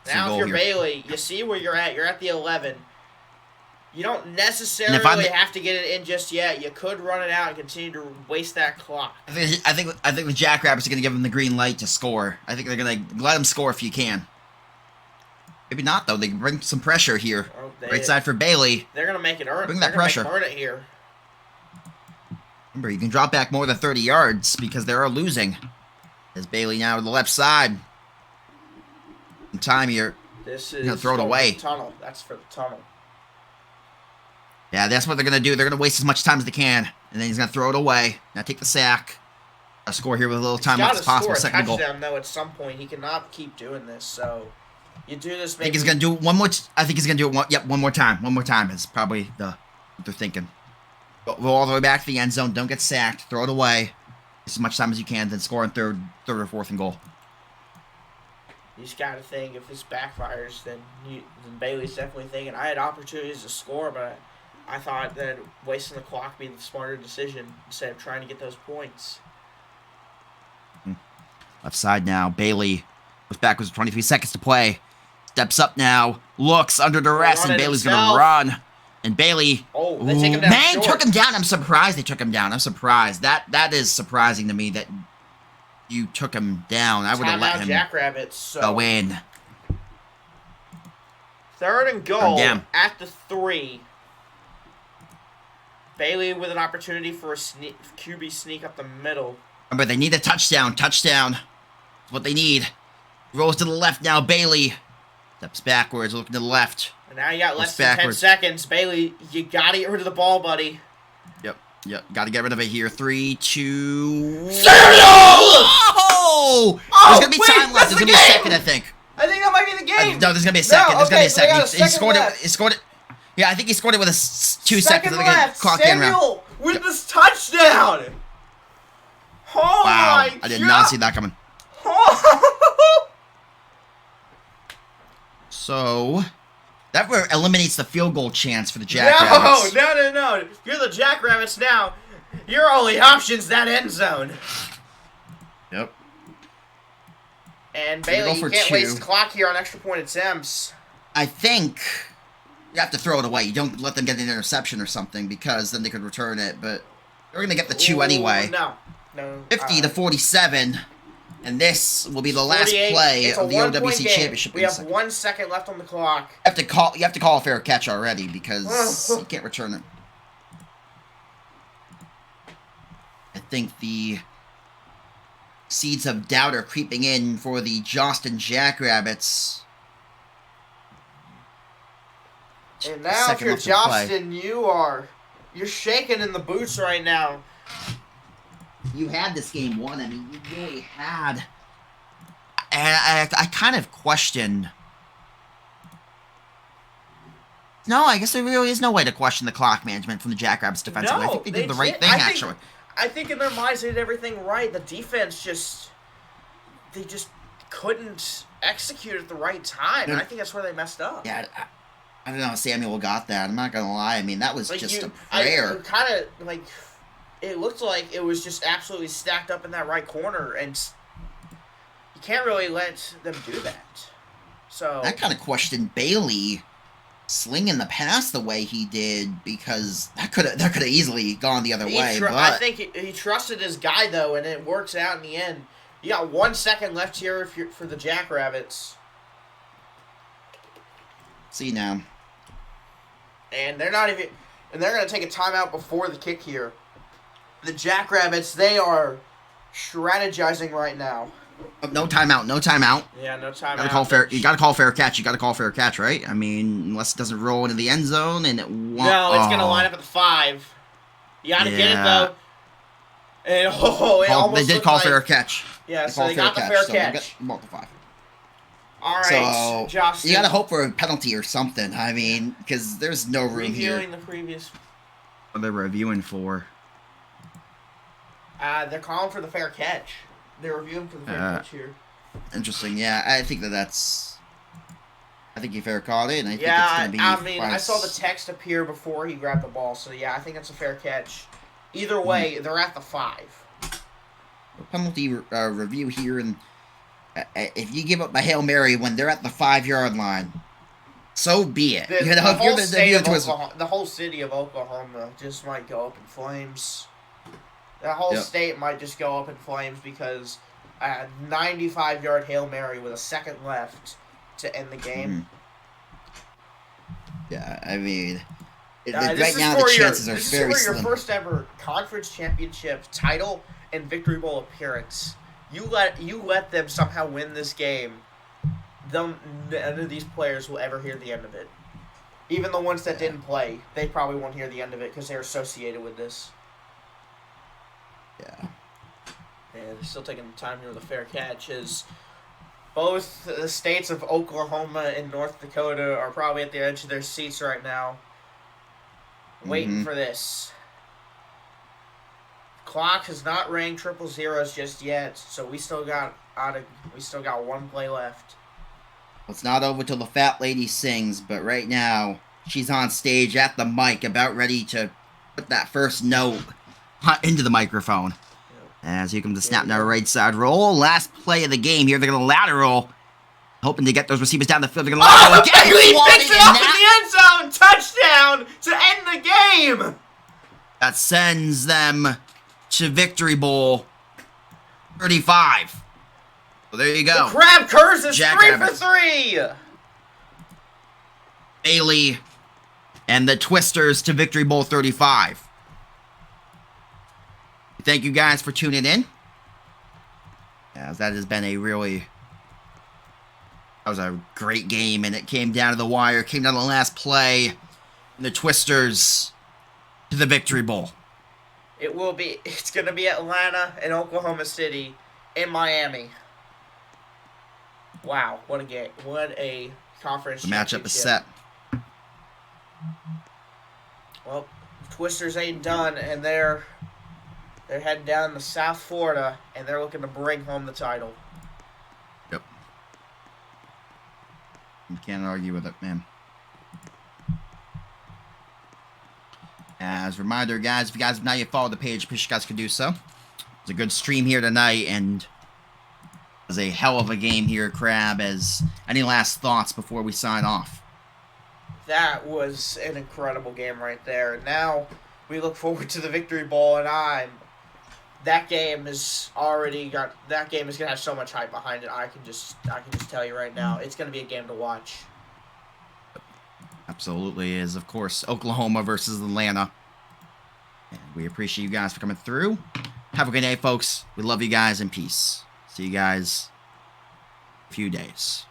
Now if you're Bailey, you see where you're at. You're at the 11. You don't necessarily have to get it in just yet. You could run it out and continue to waste that clock. I think the Jackrabbits are going to give them the green light to score. I think they're going to let them score if you can. Maybe not, though. They can bring some pressure here. Right side for Bailey. They're going to make it earn. Bring that pressure. Earn it here. Remember, you can drop back more than 30 yards because they are losing. As Bailey now to the left side. In time here. This is gonna throw it away. The tunnel. That's for the tunnel. Yeah, that's what they're going to do. They're going to waste as much time as they can. And then he's going to throw it away. Now take the sack. A score here with a little time left as possible. Second goal. Touchdown, though, at some point. He cannot keep doing this. So, you do this. I think he's going to do it one more. I think he's going to do it one more time. One more time is probably what they're thinking. Go all the way back to the end zone. Don't get sacked. Throw it away. As much time as you can. Then score on third or fourth and goal. You just got to think if this backfires, then Bailey's definitely thinking, I had opportunities to score, but I thought that wasting the clock would be the smarter decision instead of trying to get those points. Left side now. Bailey goes backwards with 23 seconds to play. Steps up now. Looks under duress, and Bailey's going to run. And Bailey... Oh, they take him down man, short. Took him down. I'm surprised they took him down. I'm surprised. That is surprising to me that you took him down. I would have let him Jackrabbits, go in. Third and goal at the 3. Bailey with an opportunity for a QB sneak up the middle. Remember, they need a touchdown. Touchdown. That's what they need. Rolls to the left now. Bailey steps backwards, looking to the left. And now you got less than 10 seconds. Bailey, you got to get rid of the ball, buddy. Yep. Got to get rid of it here. 3, 2... Samuel! Oh! There's going to be time left. There's going to be a second, I think. I think that might be the game. No, there's going to be a second. There's going to be a second. He scored left. it. He scored it. Yeah, I think he scored it with 2 seconds. Second left. Samuel with this touchdown. Oh wow. My I did God. not see that coming. So, that eliminates the field goal chance for the Jackrabbits. No. You're the Jackrabbits now. Your only option's that end zone. Yep. And Bailey, you can't waste the clock here on extra point attempts. I think you have to throw it away. You don't let them get an interception or something because then they could return it. But they're going to get the 2 anyway. No. 50 to 47. And this will be the last play of the OWC Championship. We have 1 second left on the clock. You have to call a fair catch already because you can't return it. I think the seeds of doubt are creeping in for the Joston Jackrabbits. And now if you're Joston, you're shaking in the boots right now. You had this game won. I mean, you really had. And I kind of question. No, I guess there really is no way to question the clock management from the Jackrabbits defensively. No, I think they did the right thing, actually. I think in their minds they did everything right. The defense they just couldn't execute at the right time. And I think that's where they messed up. Yeah, I don't know how Samuel got that. I'm not going to lie. I mean, that was just a prayer. It looked like it was just absolutely stacked up in that right corner, and you can't really let them do that. So I kind of questioned Bailey slinging the pass the way he did because that could have easily gone the other way. But I think he trusted his guy though, and it works out in the end. You got 1 second left here for the Jackrabbits. See now, and they're not even, and they're gonna take a timeout before the kick here. The Jackrabbits, they are strategizing right now. No timeout. Yeah, no timeout. You gotta call fair catch. You gotta call fair catch, right? I mean, unless it doesn't roll into the end zone and it won't. No, it's gonna line up at the 5. You gotta get it though. And almost they did call fair catch. Yeah, so they got the fair catch. About the 5. All right, so Joston. You gotta hope for a penalty or something. I mean, because there's no room here. Reviewing the previous. What are they reviewing for? They're calling for the fair catch. They're reviewing for the fair catch here. Interesting. Yeah, I think that's. I think he fair caught it, and I think it's going to be. I mean, I saw the text appear before he grabbed the ball, so yeah, I think that's a fair catch. Either way, they're at the 5. Penalty review here, and if you give up a Hail Mary when they're at the 5-yard line, so be it. The whole city of Oklahoma just might go up in flames. The whole state might just go up in flames because a 95-yard Hail Mary with a second left to end the game. Yeah, I mean, Right now, the chances are very this is for your slim. first ever conference championship title and Victory Bowl appearance. You let them somehow win this game. None of these players will ever hear the end of it. Even the ones that didn't play, they probably won't hear the end of it because they're associated with this. Yeah. And they're still taking the time here with a fair catch. As both the states of Oklahoma and North Dakota are probably at the edge of their seats right now, waiting for this. Clock has not rang triple zeros just yet, so we still got one play left. It's not over till the fat lady sings, but right now she's on stage at the mic, about ready to put that first note into the microphone. Yep. As here comes the snap now, right side roll. Last play of the game here. They're going to lateral, hoping to get those receivers down the field. They're going to lateral again. He picks it up in the end zone. Touchdown to end the game. That sends them to Victory Bowl 35. Well, there you go. The Crab Curse is 3 for 3. Bailey and the Twisters to Victory Bowl 35. Thank you guys for tuning in. As that has been that was a great game, and it came down to the wire, came down to the last play, and the Twisters to the Victory Bowl. It's going to be Atlanta and Oklahoma City in Miami. Wow, what a game. What a conference The matchup is set. Well, Twisters ain't done, and they're heading down to South Florida, and they're looking to bring home the title. Yep. You can't argue with it, man. As a reminder, guys, if you guys have not yet followed the page, please you guys can do so. It's a good stream here tonight, and it was a hell of a game here, Crab. As any last thoughts before we sign off? That was an incredible game right there. Now we look forward to the Victory Bowl, and that game is gonna have so much hype behind it. I can just tell you right now, it's gonna be a game to watch. Absolutely is, of course, Oklahoma versus Atlanta. And we appreciate you guys for coming through. Have a good day, folks. We love you guys, and peace. See you guys in a few days.